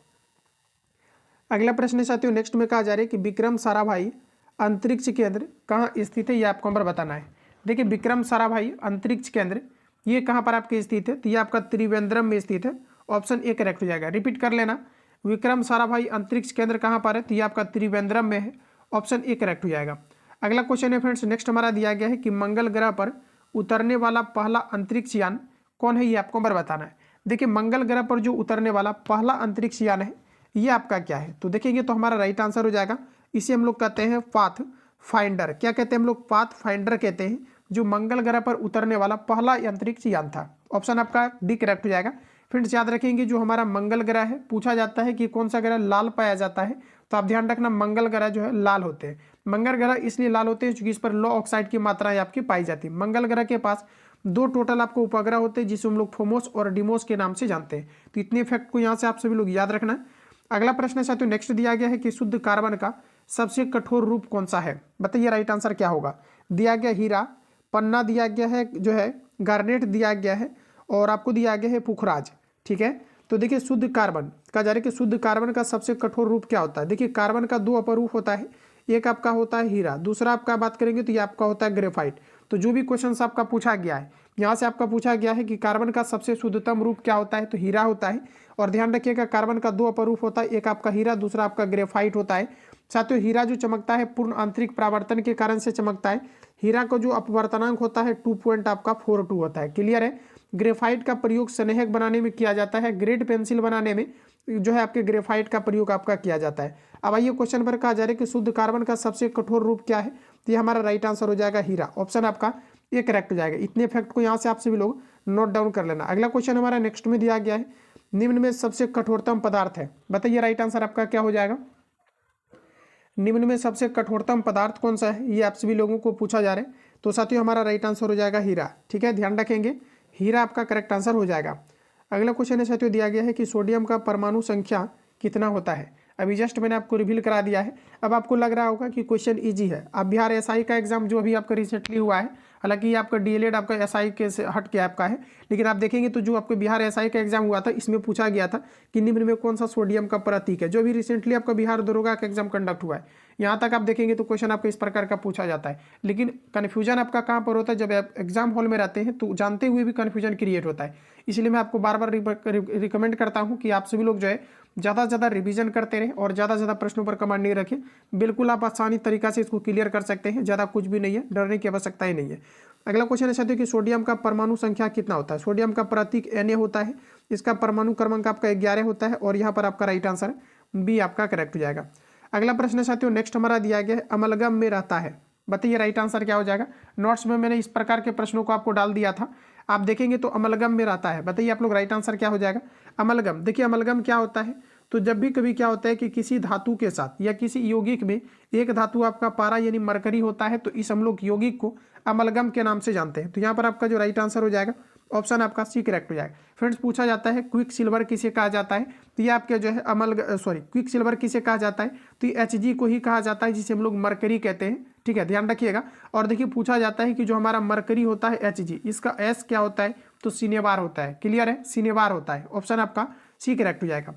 अगला प्रश्न साथियों नेक्स्ट में कहा जा रहा है कि विक्रम साराभाई अंतरिक्ष केंद्र कहाँ स्थित है, ये आपको नंबर बताना है। देखिए विक्रम साराभाई अंतरिक्ष केंद्र ये कहाँ पर आपके स्थित है, तो ये आपका त्रिवेंद्रम में स्थित है। ऑप्शन ए करेक्ट हो जाएगा। रिपीट कर लेना, विक्रम साराभाई अंतरिक्ष केंद्र कहाँ पर है, तो ये आपका त्रिवेंद्रम में है। ऑप्शन ए करेक्ट हो जाएगा। अगला क्वेश्चन है फ्रेंड्स नेक्स्ट हमारा दिया गया है कि मंगल ग्रह पर उतरने वाला पहला अंतरिक्ष यान कौन है, ये आपको नंबर बताना है। देखिए मंगल ग्रह पर जो उतरने वाला पहला अंतरिक्ष यान है ये आपका क्या है, तो देखेंगे तो हमारा राइट आंसर हो जाएगा, इसे हम लोग कहते हैं पाथ फाइंडर। क्या कहते हैं हम लोग? पाथ फाइंडर कहते हैं, जो मंगल ग्रह पर उतरने वाला पहला अंतरिक्ष यान था। ऑप्शन आपका डी करेक्ट हो जाएगा। फ्रेंड्स याद रखेंगे जो हमारा मंगल ग्रह है, पूछा जाता है कि कौन सा ग्रह लाल पाया जाता है, तो आप ध्यान रखना मंगल ग्रह जो है लाल होते हैं। मंगल ग्रह इसलिए लाल होते हैं क्योंकि इस पर लो ऑक्साइड की मात्राएं आपकी पाई जाती है। मंगल ग्रह के पास 2 टोटल आपको उपग्रह होते हैं, जिसे हम लोग फोमोस और डिमोस के नाम से जानते हैं। तो इतने फैक्ट को यहाँ से आप सभी लोग याद रखना। अगला प्रश्न साथियों नेक्स्ट दिया गया है कि शुद्ध कार्बन का सबसे कठोर रूप कौन सा है। बताइए राइट आंसर क्या होगा? दिया गया हीरा, पन्ना दिया गया है जो है गार्नेट दिया गया है, और आपको दिया गया है पुखराज। ठीक है, तो देखिए शुद्ध कार्बन कहा जा रहा है कि शुद्ध कार्बन का सबसे कठोर रूप क्या होता है। देखिए कार्बन का 2 अपरूप होता है, एक आपका होता है हीरा, दूसरा आपका बात करेंगे तो ये आपका होता है ग्रेफाइट। तो जो भी क्वेश्चन आपका पूछा गया है यहाँ से आपका पूछा गया है कि कार्बन का सबसे शुद्धतम रूप क्या होता है, तो हीरा होता है। और ध्यान रखिएगा कार्बन का 2 अपरूप होता है, एक आपका हीरा, दूसरा आपका ग्रेफाइट होता है। साथियों हीरा जो चमकता है पूर्ण आंतरिक परावर्तन के कारण से चमकता है। हीरा का जो अपवर्तनांक होता है 2.42 होता है। क्लियर है? ग्रेफाइट का प्रयोग स्नेहक बनाने में किया जाता है, ग्रेड पेंसिल बनाने में जो है आपके ग्रेफाइट का प्रयोग आपका किया जाता है। अब आइए क्वेश्चन पर कहा जा रहा है कि शुद्ध कार्बन का सबसे कठोर रूप क्या है, तो ये हमारा राइट आंसर हो जाएगा हीरा। ऑप्शन आपका ये करेक्ट हो जाएगा। इतने फैक्ट को यहाँ से आप सभी लोग नोट डाउन कर लेना। अगला क्वेश्चन हमारा नेक्स्ट में दिया गया है, निम्न में सबसे कठोरतम पदार्थ है, बताइए राइट आंसर आपका क्या हो जाएगा। निम्न में सबसे कठोरतम पदार्थ कौन सा है, ये आप सभी लोगों को पूछा जा रहा है। तो साथियों हमारा राइट आंसर हो जाएगा हीरा। ठीक है, ध्यान रखेंगे, हीरा आपका करेक्ट आंसर हो जाएगा। अगला क्वेश्चन है साथियों दिया गया है कि सोडियम का परमाणु संख्या कितना होता है। अभी जस्ट मैंने आपको रिवील करा दिया है। अब आपको लग रहा होगा कि क्वेश्चन इजी है। आप बिहार एसआई का एग्जाम जो अभी आपका रिसेंटली हुआ है, हालांकि ये आपका डीएलएड आपका एसआई के से हट के आपका है, लेकिन आप देखेंगे तो जो आपको बिहार एसआई का एग्जाम हुआ था इसमें पूछा गया था कि निम्न में कौन सा सोडियम का प्रतीक है। जो अभी रिसेंटली आपका बिहार दरोगा का एग्जाम कंडक्ट हुआ है, यहाँ तक आप देखेंगे तो क्वेश्चन आपका इस प्रकार का पूछा जाता है। लेकिन कन्फ्यूजन आपका कहाँ पर होता है, जब आप एग्जाम हॉल में रहते हैं तो जानते हुए भी कन्फ्यूजन क्रिएट होता है। इसलिए मैं आपको बार बार रिकमेंड करता हूँ कि आप सभी लोग जो है ज़्यादा से ज़्यादा रिवीजन करते रहें और ज़्यादा से ज़्यादा प्रश्नों पर कमांड नहीं रखें। बिल्कुल आप आसानी तरीका से इसको क्लियर कर सकते हैं, ज़्यादा कुछ भी नहीं है, डरने की आवश्यकता ही नहीं है। अगला क्वेश्चन है साथियों कि सोडियम का परमाणु संख्या कितना होता है। सोडियम का प्रतीक Na होता है, इसका परमाणु क्रमांक आपका 11 होता है और यहाँ पर आपका राइट आंसर बी आपका करेक्ट हो जाएगा। अगला प्रश्न है साथियों नेक्स्ट हमारा दिया गया है, अमलगम में रहता है, बताइए राइट आंसर क्या हो जाएगा। नोट्स में मैंने इस प्रकार के प्रश्नों को आपको डाल दिया था, आप देखेंगे तो अमलगम में रहता है, बताइए आप लोग राइट आंसर क्या हो जाएगा। अमलगम, देखिए अमलगम क्या होता है, तो जब भी कभी क्या होता है कि किसी धातु के साथ या किसी यौगिक में एक धातु आपका पारा यानी मरकरी होता है, तो इस हम लोग यौगिक को अमलगम के नाम से जानते हैं। तो यहाँ पर आपका जो राइट आंसर हो जाएगा ऑप्शन आपका सी करेक्ट हो जाएगा। फ्रेंड्स पूछा जाता है क्विक सिल्वर किसे कहा जाता है, तो ये आपके जो है क्विक सिल्वर किसे कहा जाता है, तो ये Hg को ही कहा जाता है जिसे हम लोग मरकरी कहते हैं। ठीक है, ध्यान रखिएगा। और देखिए पूछा जाता है कि जो हमारा मरकरी होता है Hg, इसका एस क्या होता है, तो सिनेबार होता है। क्लियर है, सिनेबार होता है, ऑप्शन आपका सी करेक्ट हो जाएगा।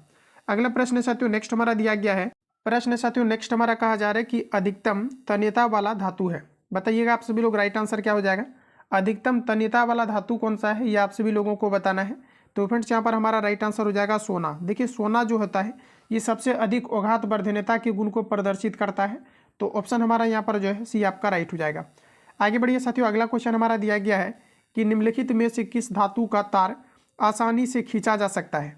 अगला प्रश्न साथियों नेक्स्ट हमारा दिया गया है, प्रश्न साथियों नेक्स्ट हमारा कहा जा रहा है कि अधिकतम तन्यता वाला धातु है, बताइएगा आप सभी लोग राइट आंसर क्या हो जाएगा। अधिकतम तन्यता वाला धातु कौन सा है, ये आप सभी लोगों को बताना है। तो फ्रेंड्स यहाँ पर हमारा राइट आंसर हो जाएगा सोना। देखिए सोना जो होता है ये सबसे अधिक औघात वर्धनता के गुण को प्रदर्शित करता है, तो ऑप्शन हमारा यहाँ पर जो है सी आपका राइट हो जाएगा। आगे बढ़िए साथियों, अगला क्वेश्चन हमारा दिया गया है कि निम्नलिखित में से किस धातु का तार आसानी से खींचा जा सकता है,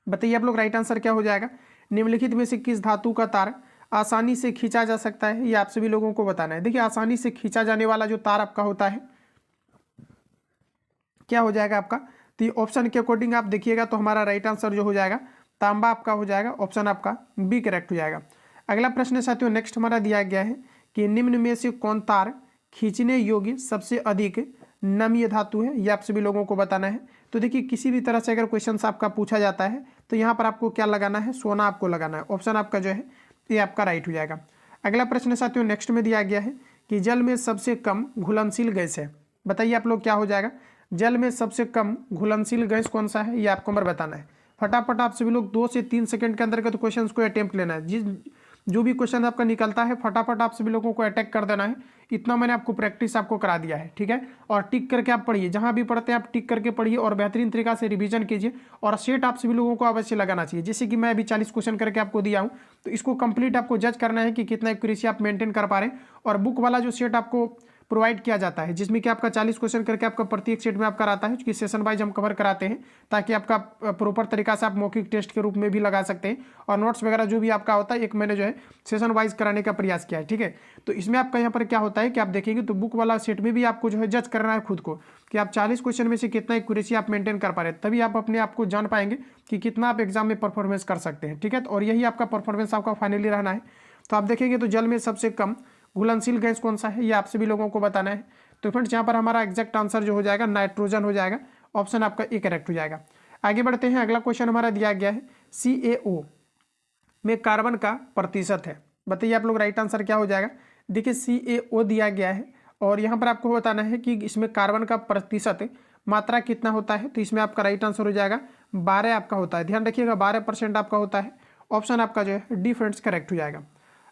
बताइए आप लोग राइट आंसर क्या हो जाएगा। निम्नलिखित में से किस धातु का तार आसानी से खींचा जा सकता है, ये आप सभी लोगों को बताना है। देखिए आसानी से खींचा जाने वाला जो तार आपका होता है क्या हो जाएगा आपका, तो ये ऑप्शन के अकॉर्डिंग आप देखिएगा तो हमारा राइट आंसर जो हो जाएगा तांबा आपका हो जाएगा, ऑप्शन आपका बी करेक्ट हो जाएगा। अगला प्रश्न साथियों नेक्स्ट हमारा दिया गया है कि निम्न में से कौन तार खींचने योग्य सबसे अधिक नम्य धातु है, ये आप सभी लोगों को बताना है। तो देखिए किसी भी तरह से अगर क्वेश्चन आपका पूछा जाता है तो यहाँ पर आपको क्या लगाना है, सोना आपको लगाना है, ऑप्शन आपका जो है ये आपका राइट हो जाएगा। अगला प्रश्न साथियों नेक्स्ट में दिया गया है कि जल में सबसे कम घुलनशील गैस है, बताइए आप लोग क्या हो जाएगा। जल में सबसे कम घुलनशील गैस कौन सा है, ये आपको नंबर बताना है। फटाफट आप सभी लोग 2 से 3 सेकंड के अंदर के तो क्वेश्चन को अटेम्प्ट लेना है। जो भी क्वेश्चन आपका निकलता है फटाफट आप सभी लोगों को अटैक कर देना है। इतना मैंने आपको प्रैक्टिस आपको करा दिया है, ठीक है। और टिक करके आप पढ़िए, जहां भी पढ़ते हैं आप टिक करके पढ़िए और बेहतरीन तरीका से रिवीजन कीजिए। और सेट आप सभी लोगों को अवश्य लगाना चाहिए। जैसे कि मैं अभी 40 क्वेश्चन करके आपको दिया हूं, तो इसको कंप्लीट आपको जज करना है कि कितना एक्यूरेसी आप मेंटेन कर पा रहे हैं। और बुक वाला जो सेट आपको प्रोवाइड किया जाता है जिसमें कि आपका 40 क्वेश्चन करके आपका प्रत्येक सेट में आपका रहता है कि सेशन वाइज हम कवर कराते हैं, ताकि आपका प्रॉपर तरीका से आप मौखिक टेस्ट के रूप में भी लगा सकते हैं। और नोट्स वगैरह जो भी आपका होता है एक मैंने जो है सेशन वाइज कराने का प्रयास किया है, ठीक है। तो इसमें आपका यहाँ पर क्या होता है कि आप देखेंगे तो बुक वाला सेट में भी आपको जो है जज करना है खुद को कि आप 40 क्वेश्चन में से कितना एक्यूरेसी आप मेंटेन कर पा रहे हैं, तभी आप अपने आप को जान पाएंगे कि कितना आप एग्जाम में परफॉर्मेंस कर सकते हैं, ठीक है। और यही आपका परफॉर्मेंस आपका फाइनली रहना है। तो आप देखेंगे तो जल में सबसे कम घुलनशील गैस कौन सा है, ये आप सभी लोगों को बताना है। तो फ्रेंड्स यहाँ पर हमारा एग्जैक्ट आंसर जो हो जाएगा नाइट्रोजन हो जाएगा, ऑप्शन आपका ए करेक्ट हो जाएगा। आगे बढ़ते हैं, अगला क्वेश्चन हमारा दिया गया है CaO में कार्बन का प्रतिशत है, बताइए आप लोग राइट आंसर क्या हो जाएगा। देखिए CaO दिया गया है और यहाँ पर आपको बताना है कि इसमें कार्बन का प्रतिशत मात्रा कितना होता है, तो इसमें आपका राइट आंसर हो जाएगा 12 आपका होता है। ध्यान रखिएगा 12% आपका होता है, ऑप्शन आपका जो है डी फ्रेंड्स करेक्ट हो जाएगा।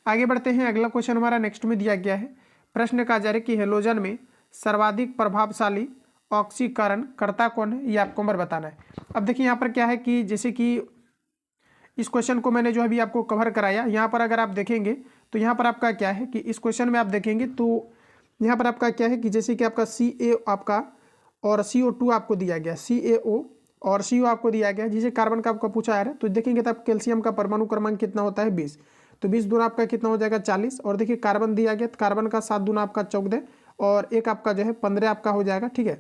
आगे बढ़ते हैं, अगला क्वेश्चन हमारा नेक्स्ट में दिया गया है, प्रश्न कहा जा रहा है कि हेलोजन में सर्वाधिक प्रभावशाली ऑक्सीकरण करता कौन है, ये आपको नंबर बताना है। अब देखिए यहाँ पर क्या है कि जैसे कि इस क्वेश्चन को मैंने जो अभी आपको कवर कराया, यहाँ पर अगर आप देखेंगे तो यहाँ पर आपका क्या है कि इस क्वेश्चन में आप देखेंगे तो यहाँ पर आपका क्या है कि जैसे कि आपका Ca आपका और CO2 आपको दिया गया, CaO और CO आपको दिया गया, जिसे कार्बन का आपका पूछा है। तो देखेंगे तो आप कैल्शियम का परमाणु क्रमांक कितना होता है 20, तो 20 दूना आपका कितना हो जाएगा 40। और देखिए कार्बन दिया गया, तो कार्बन का 7 दूना आपका 14 और एक आपका जो है 15 आपका हो जाएगा, ठीक है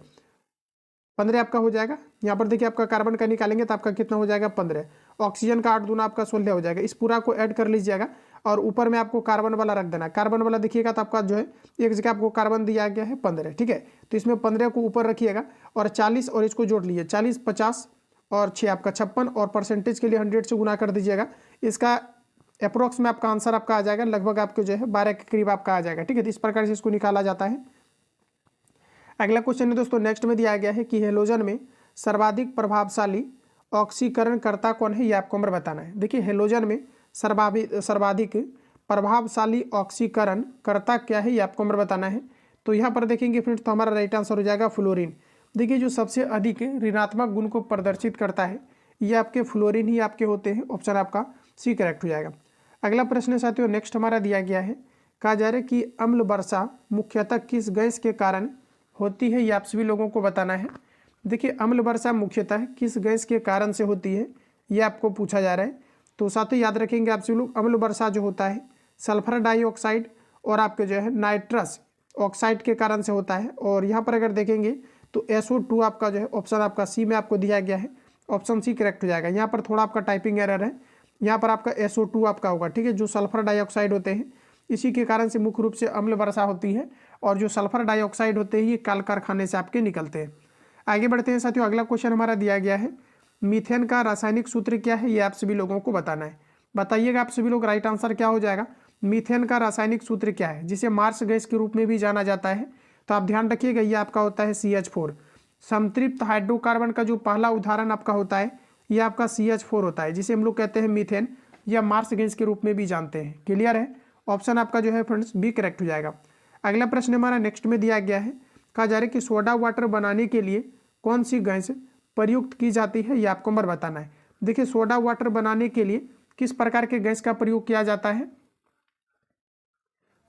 15 आपका हो जाएगा। यहाँ पर देखिए आपका कार्बन का निकालेंगे तो आपका कितना हो जाएगा 15। ऑक्सीजन का 8 दूना आपका 16 हो जाएगा। इस पूरा को ऐड कर लीजिएगा और ऊपर में आपको कार्बन वाला रख देना। कार्बन वाला देखिएगा तो आपका जो है एक जगह आपको कार्बन दिया गया है 15, ठीक है। तो इसमें 15 को ऊपर रखिएगा और 40 और इसको जोड़ लीजिए, 40 50 और 6 आपका 56 और परसेंटेज के लिए 100 से गुना कर दीजिएगा। इसका अप्रोक्स में आपका आंसर आपका आ जाएगा लगभग आपको जो है 12 के करीब आपका आ जाएगा, ठीक है। तो इस प्रकार से इसको निकाला जाता है। अगला क्वेश्चन है दोस्तों नेक्स्ट में दिया गया है कि हेलोजन में सर्वाधिक प्रभावशाली ऑक्सीकरण कर्ता कौन है, ये आपको नंबर बताना है। देखिए हेलोजन में सर्वाधिक प्रभावशाली ऑक्सीकरण कर्ता क्या है, ये आपको नंबर बताना है। तो यहाँ पर देखेंगे फ्रेंड्स तो हमारा राइट आंसर हो जाएगा फ्लोरीन। देखिए जो सबसे अधिक ऋणात्मक गुण को प्रदर्शित करता है ये आपके फ्लोरीन ही आपके होते हैं। ऑप्शन आपका सी करेक्ट हो जाएगा। अगला प्रश्न साथियों नेक्स्ट हमारा दिया गया है, कहा जा रहा है कि अम्ल वर्षा मुख्यतः किस गैस के कारण होती है, ये आप सभी लोगों को बताना है। देखिए अम्ल वर्षा मुख्यतः किस गैस के कारण से होती है, ये आपको पूछा जा रहा है। तो साथियों याद रखेंगे आप सभी लोग, अम्ल वर्षा जो होता है सल्फर डाइऑक्साइड और आपके जो है नाइट्रस ऑक्साइड के कारण से होता है। और यहाँ पर अगर देखेंगे तो SO2 आपका जो है ऑप्शन आपका सी में आपको दिया गया है। ऑप्शन सी करेक्ट हो जाएगा। यहाँ पर थोड़ा आपका टाइपिंग एरर है, यहाँ पर आपका SO2 आपका होगा, ठीक है। जो सल्फर डाइऑक्साइड होते हैं इसी के कारण से मुख्य रूप से अम्ल वर्षा होती है और जो सल्फर डाइऑक्साइड होते हैं ये कल कारखाने से आपके निकलते हैं। आगे बढ़ते हैं साथियों। अगला क्वेश्चन हमारा दिया गया है, मीथेन का रासायनिक सूत्र क्या है, ये आप सभी लोगों को बताना है। बताइएगा आप सभी लोग, राइट आंसर क्या हो जाएगा। मीथेन का रासायनिक सूत्र क्या है, जिसे मार्स गैस के रूप में भी जाना जाता है। तो आप ध्यान रखिएगा ये आपका होता है CH4। संतृप्त हाइड्रोकार्बन का जो पहला उदाहरण आपका होता है ये आपका CH4 होता है, जिसे हम लोग कहते हैं मीथेन या मार्स गैस के रूप में भी जानते हैं। क्लियर है। ऑप्शन आपका जो है फ्रेंड्स बी करेक्ट हो जाएगा। अगला प्रश्न हमारा नेक्स्ट में दिया गया है, कहा जा रहा है कि सोडा वाटर बनाने के लिए कौन सी गैस प्रयुक्त की जाती है, ये आपको नंबर बताना है। देखिए सोडा वाटर बनाने के लिए किस प्रकार के गैस का प्रयोग किया जाता है,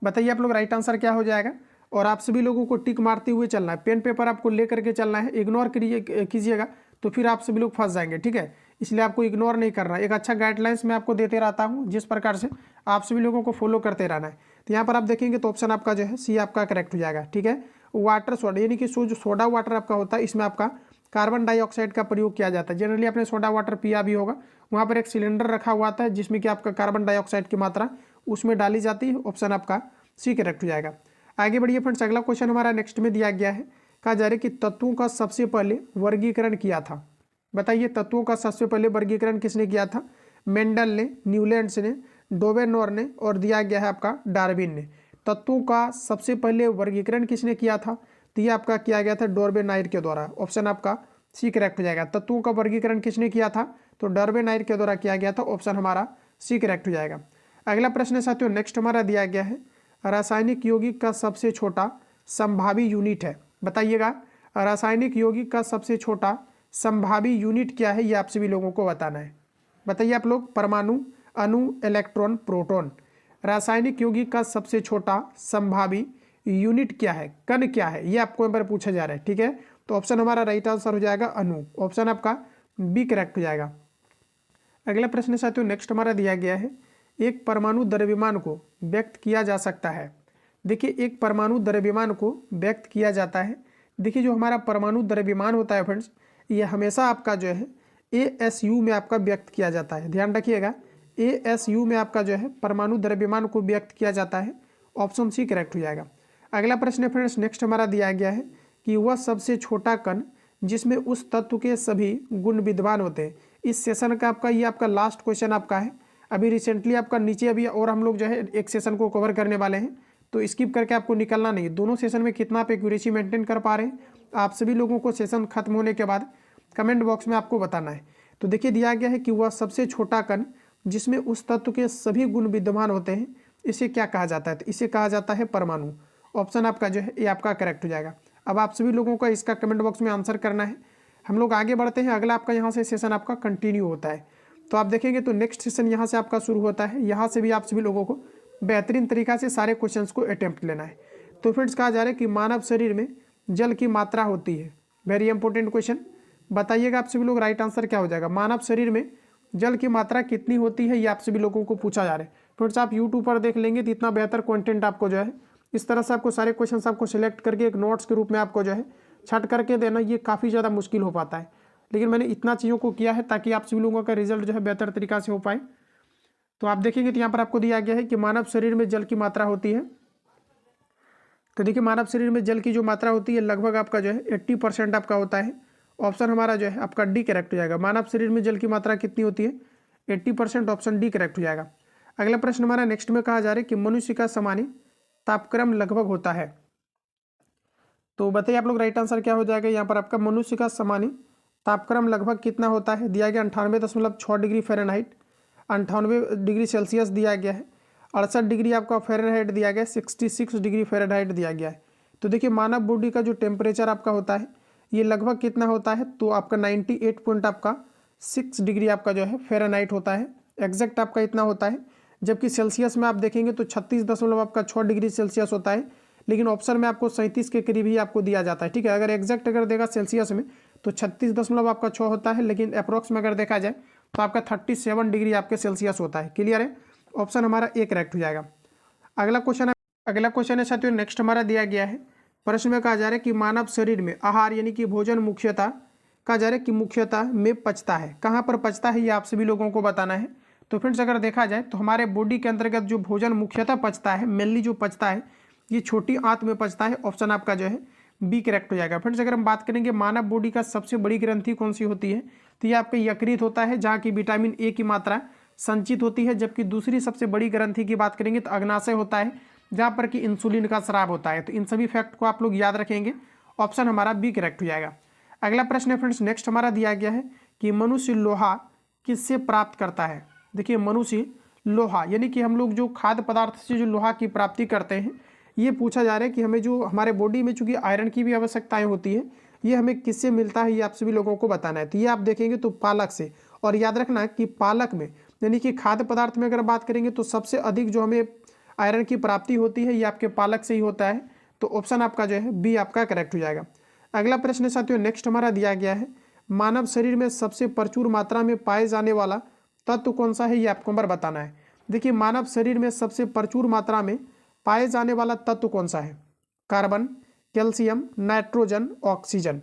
बताइए आप लोग, राइट आंसर क्या हो जाएगा। और आप सभी लोगों को टिक मारते हुए चलना है, पेन पेपर आपको ले करके चलना है। इग्नोर कीजिएगा तो फिर आप सभी लोग फंस जाएंगे, ठीक है। इसलिए आपको इग्नोर नहीं करना है। एक अच्छा गाइडलाइंस मैं आपको देते रहता हूँ जिस प्रकार से आप सभी लोगों को फॉलो करते रहना है। तो यहाँ पर आप देखेंगे तो ऑप्शन आपका जो है सी आपका करेक्ट हो जाएगा, ठीक है। वाटर सोडा यानी कि जो सोडा वाटर आपका होता है इसमें आपका कार्बन डाइऑक्साइड का प्रयोग किया जाता है। जनरली आपने सोडा वाटर पिया भी होगा, वहाँ पर एक सिलेंडर रखा हुआ आता है जिसमें कि आपका कार्बन डाइऑक्साइड की मात्रा उसमें डाली जाती है। ऑप्शन आपका सी करेक्ट हो जाएगा। आगे बढ़िए फ्रेंड्स। अगला क्वेश्चन हमारा नेक्स्ट में दिया गया है, कहा जा रहा है कि तत्वों का सबसे पहले वर्गीकरण किया था। बताइए तत्वों का सबसे पहले वर्गीकरण किसने किया था। मेंडल ने, न्यूलैंड्स ने, डोवेनोर ने और दिया गया है आपका डार्विन ने। तत्वों का सबसे पहले वर्गीकरण किसने किया था, तो ये आपका किया गया था डॉर्वेनायर के द्वारा। ऑप्शन आपका सी करेक्ट हो जाएगा। तत्वों का वर्गीकरण किसने किया था, तो डॉर्वेनायर के द्वारा किया गया था। ऑप्शन हमारा सी करेक्ट हो जाएगा। अगला प्रश्न साथियों नेक्स्ट हमारा दिया गया है, रासायनिक यौगिक का सबसे छोटा संभावी यूनिट है। बताइएगा रासायनिक यौगिक का सबसे छोटा संभावी यूनिट क्या है, ये आप सभी लोगों को बताना है। बताइए आप लोग, परमाणु, अणु, इलेक्ट्रॉन, प्रोटॉन। रासायनिक यौगिक का सबसे छोटा संभावी यूनिट क्या है, कण क्या है, ये आपको एक बार पूछा जा रहा है, ठीक है। तो ऑप्शन हमारा राइट आंसर हो जाएगा अणु। ऑप्शन आपका बी करेक्ट हो जाएगा। अगला प्रश्न साथियों नेक्स्ट हमारा दिया गया है, एक परमाणु द्रव्यमान को व्यक्त किया जा सकता है। देखिए एक परमाणु द्रव्यमान को व्यक्त किया जाता है। देखिए जो हमारा परमाणु द्रव्यमान होता है फ्रेंड्स, ये हमेशा आपका जो है ASU में आपका व्यक्त किया जाता है। ध्यान रखिएगा ASU में आपका जो है परमाणु द्रव्यमान को व्यक्त किया जाता है। ऑप्शन सी करेक्ट हो जाएगा। अगला प्रश्न है फ्रेंड्स नेक्स्ट हमारा दिया गया है कि वह सबसे छोटा कण जिसमें उस तत्व के सभी गुण विद्यमान होते हैं। इस सेशन का आपका ये आपका लास्ट क्वेश्चन आपका है। अभी रिसेंटली आपका नीचे अभी और हम लोग जो है एक सेशन को कवर करने वाले हैं, तो स्किप करके आपको निकलना नहीं है। दोनों सेशन में कितना आप एक्यूरेसी मेंटेन कर पा रहे हैं आप सभी लोगों को सेशन खत्म होने के बाद कमेंट बॉक्स में आपको बताना है। तो देखिए दिया गया है कि वह सबसे छोटा कण जिसमें उस तत्व के सभी गुण विद्यमान होते हैं, इसे क्या कहा जाता है, तो इसे कहा जाता है परमाणु। ऑप्शन आपका जो है ये आपका करेक्ट हो जाएगा। अब आप सभी लोगों को इसका कमेंट बॉक्स में आंसर करना है। हम लोग आगे बढ़ते हैं। अगला आपका यहाँ से सेशन आपका कंटिन्यू होता है। तो आप देखेंगे तो नेक्स्ट सेशन यहाँ से आपका शुरू होता है। यहाँ से भी आप सभी लोगों को बेहतरीन तरीका से सारे क्वेश्चंस को अटेम्प्ट लेना है। तो फ्रेंड्स कहा जा रहा है कि मानव शरीर में जल की मात्रा होती है। Very important question. बताइएगा आप सभी लोग, राइट आंसर क्या हो जाएगा। मानव शरीर में जल की मात्रा कितनी होती है, ये आप सभी लोगों को पूछा जा रहा है। फ्रेंड्स आप यूट्यूब पर देख लेंगे तो इतना बेहतर कंटेंट आपको जो है इस तरह से आपको सारे क्वेश्चंस आपको सिलेक्ट करके एक नोट्स के रूप में आपको जो है छट करके देना, ये काफ़ी ज़्यादा मुश्किल हो पाता है। लेकिन मैंने इतना चीज़ों को किया है ताकि आप सभी लोगों का रिजल्ट जो है बेहतर तरीका से हो पाए। तो आप देखेंगे तो यहाँ पर आपको दिया गया है कि मानव शरीर में जल की मात्रा होती है। तो देखिए मानव शरीर में जल की जो मात्रा होती है लगभग आपका जो है 80% आपका होता है। ऑप्शन हमारा जो है आपका डी करेक्ट हो जाएगा। मानव शरीर में जल की मात्रा कितनी होती है? 80%। ऑप्शन डी करेक्ट हो जाएगा। अगला प्रश्न हमारा नेक्स्ट में कहा जा रहा है कि मनुष्य का सामान्य तापक्रम लगभग होता है। तो बताइए आप लोग राइट आंसर क्या हो जाएगा। यहाँ पर आपका मनुष्य का सामान्य तापक्रम लगभग कितना होता है? दिया गया 98.6 डिग्री फ़ारेनहाइट, 98 डिग्री सेल्सियस दिया गया है। 68 डिग्री आपका फ़ारेनहाइट दिया गया है, 66 डिग्री फ़ारेनहाइट दिया गया है। तो देखिए मानव बॉडी का जो टेम्परेचर आपका होता है ये लगभग कितना होता है? तो आपका 98.6 डिग्री आपका जो है फ़ारेनहाइट होता है। एग्जैक्ट आपका इतना होता है। जबकि सेल्सियस में आप देखेंगे तो 36.6 डिग्री सेल्सियस होता है। लेकिन ऑप्शन में आपको 37 के करीब ही आपको दिया जाता है। ठीक है, अगर एग्जैक्ट अगर देगा सेल्सियस में तो 36.6 होता है, लेकिन अप्रॉक्स में अगर देखा जाए तो आपका 37 डिग्री आपके सेल्सियस होता है। क्लियर है? ऑप्शन हमारा ए करेक्ट हो जाएगा। अगला क्वेश्चन है साथियों नेक्स्ट हमारा दिया गया है। प्रश्न में कहा जा रहा है कि मानव शरीर में आहार यानी कि भोजन मुख्यतः कहा जा रहा है कि मुख्यतः में पचता है। कहाँ पर पचता है ये आप सभी लोगों को बताना है। तो फ्रेंड्स अगर देखा जाए तो हमारे बॉडी के अंतर्गत जो भोजन मुख्यतः पचता है, मेनली जो पचता है ये छोटी आंत में पचता है। ऑप्शन आपका जो है बी करेक्ट हो जाएगा। फ्रेंड्स अगर हम बात करेंगे मानव बॉडी का सबसे बड़ी ग्रंथि कौन सी होती है, तो ये आपका यकृत होता है, जहाँ की विटामिन ए की मात्रा संचित होती है। जबकि दूसरी सबसे बड़ी ग्रंथि की बात करेंगे तो अग्नाशय होता है, जहाँ पर कि इंसुलिन का स्राव होता है। तो इन सभी फैक्ट को आप लोग याद रखेंगे। ऑप्शन हमारा बी करेक्ट हो जाएगा। अगला प्रश्न है फ्रेंड्स नेक्स्ट हमारा दिया गया है कि मनुष्य लोहा किससे प्राप्त करता है। देखिए मनुष्य लोहा यानी कि हम लोग जो खाद्य पदार्थ से जो लोहा की प्राप्ति करते हैं, ये पूछा जा रहा है कि हमें जो हमारे बॉडी में चूंकि आयरन की भी आवश्यकताएं होती है, ये हमें किससे मिलता है ये आप सभी लोगों को बताना है। तो ये आप देखेंगे तो पालक से। और याद रखना कि पालक में यानी कि खाद्य पदार्थ में अगर बात करेंगे तो सबसे अधिक जो हमें आयरन की प्राप्ति होती है ये आपके पालक से ही होता है। तो ऑप्शन आपका जो है बी आपका करेक्ट हो जाएगा। अगला प्रश्न साथियों नेक्स्ट हमारा दिया गया है मानव शरीर में सबसे प्रचुर मात्रा में पाए जाने वाला तत्व कौन सा है ये आपको नंबर बताना है। देखिए मानव शरीर में सबसे प्रचुर मात्रा में पाए जाने वाला तत्व कौन सा है? Carbon, calcium, nitrogen, oxygen.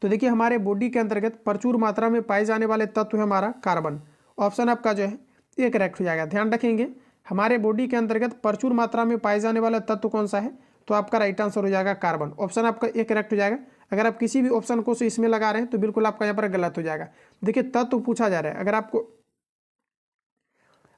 तो देखिए हमारे बॉडी के अंतर्गत प्रचुर मात्रा में पाए जाने वाले तत्व है हमारा कार्बन। ऑप्शन आपका जो है ये करेक्ट हो जाएगा। ध्यान रखेंगे हमारे बॉडी के अंतर्गत प्रचुर मात्रा में पाए जाने वाला तत्व कौन सा है, तो आपका राइट आंसर हो जाएगा कार्बन। ऑप्शन आपका ए करेक्ट हो जाएगा। अगर आप किसी भी ऑप्शन को से इसमें लगा रहे हैं तो बिल्कुल आपका यहाँ पर गलत हो जाएगा। देखिए तत्व पूछा जा रहा है, अगर आपको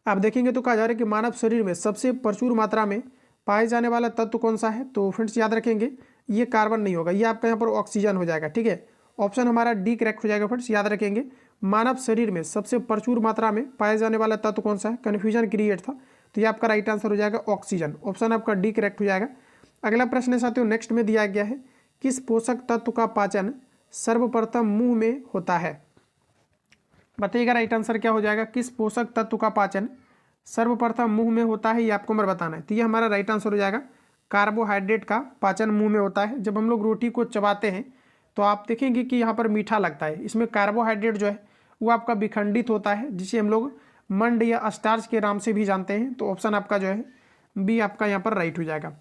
आप देखेंगे तो कहा जा रहा है कि मानव शरीर में सबसे प्रचुर मात्रा में पाए जाने वाला तत्व कौन सा है। तो फ्रेंड्स याद रखेंगे ये कार्बन नहीं होगा, ये आपका यहाँ पर ऑक्सीजन हो जाएगा। ठीक है, ऑप्शन हमारा डी करेक्ट हो जाएगा। फ्रेंड्स याद रखेंगे मानव शरीर में सबसे प्रचुर मात्रा में पाए जाने वाला तत्व कौन सा है, कन्फ्यूजन क्रिएट था, तो ये आपका राइट आंसर हो जाएगा ऑक्सीजन। ऑप्शन आपका डी करेक्ट हो जाएगा। अगला प्रश्न है साथियों नेक्स्ट में दिया गया है किस पोषक तत्व का पाचन सर्वप्रथम मुंह में होता है। बताइएगा राइट आंसर क्या हो जाएगा। किस पोषक तत्व का पाचन सर्वप्रथम मुंह में होता है ये आपको नंबर बताना है। तो ये हमारा राइट आंसर हो जाएगा कार्बोहाइड्रेट का पाचन मुंह में होता है। जब हम लोग रोटी को चबाते हैं तो आप देखेंगे कि यहाँ पर मीठा लगता है, इसमें कार्बोहाइड्रेट जो है वो आपका विखंडित होता है, जिसे हम लोग मंड या स्टार्च के नाम से भी जानते हैं। तो ऑप्शन आपका जो है बी आपका यहाँ पर राइट हो जाएगा।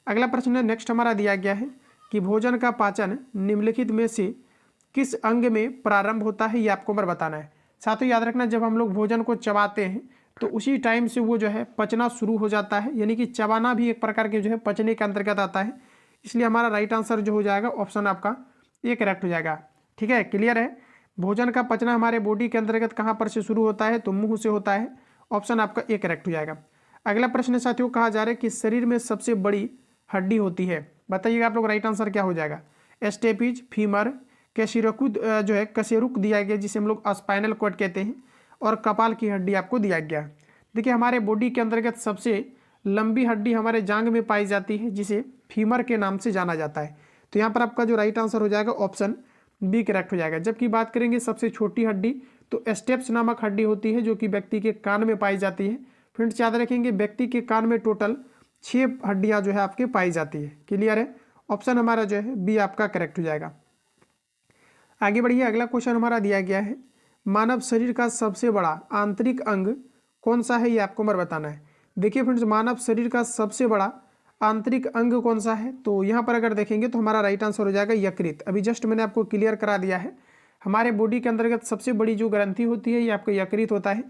अगला प्रश्न नेक्स्ट हमारा दिया गया है कि भोजन का पाचन निम्नलिखित में से किस अंग में प्रारंभ होता है ये आपको नंबर बताना है। साथ ही याद रखना जब हम लोग भोजन को चबाते हैं तो उसी टाइम से वो जो है पचना शुरू हो जाता है, यानी कि चबाना भी एक प्रकार के जो है पचने के अंतर्गत आता है। इसलिए हमारा राइट आंसर जो हो जाएगा ऑप्शन आपका ये करेक्ट हो जाएगा। ठीक है, क्लियर है। भोजन का पचना हमारे बॉडी के अंतर्गत कहाँ पर से शुरू होता है, तो मुंह से होता है। ऑप्शन आपका ए करेक्ट हो जाएगा। अगला प्रश्न साथियों कहा जा रहा है कि शरीर में सबसे बड़ी हड्डी होती है। बताइएगा आप लोग राइट आंसर क्या हो जाएगा। स्टेपिज, फीमर, कैशिरकुद जो है कशेरुक दिया गया जिसे हम लोग स्पाइनल कॉर्ड कहते हैं, और कपाल की हड्डी आपको दिया गया। देखिए हमारे बॉडी के अंतर्गत सबसे लंबी हड्डी हमारे जांघ में पाई जाती है, जिसे फीमर के नाम से जाना जाता है। तो यहाँ पर आपका जो राइट आंसर हो जाएगा ऑप्शन बी करेक्ट हो जाएगा। जबकि बात करेंगे सबसे छोटी हड्डी तो स्टेप्स नामक हड्डी होती है, जो कि व्यक्ति के कान में पाई जाती है। फ्रेंड्स याद रखेंगे व्यक्ति के कान में टोटल 6 हड्डियाँ जो है आपके पाई जाती है। क्लियर है, ऑप्शन हमारा जो है बी आपका करेक्ट हो जाएगा। आगे बढ़िए, अगला क्वेश्चन हमारा दिया गया है मानव शरीर का सबसे बड़ा आंतरिक अंग कौन सा है ये आपको नंबर बताना है। देखिए फ्रेंड्स मानव शरीर का सबसे बड़ा आंतरिक अंग कौन सा है? तो यहाँ पर अगर देखेंगे तो हमारा राइट आंसर हो जाएगा यकृत। अभी जस्ट मैंने आपको क्लियर करा दिया है, हमारे बॉडी के अंतर्गत सबसे बड़ी जो ग्रंथि होती है ये आपका यकृत होता है।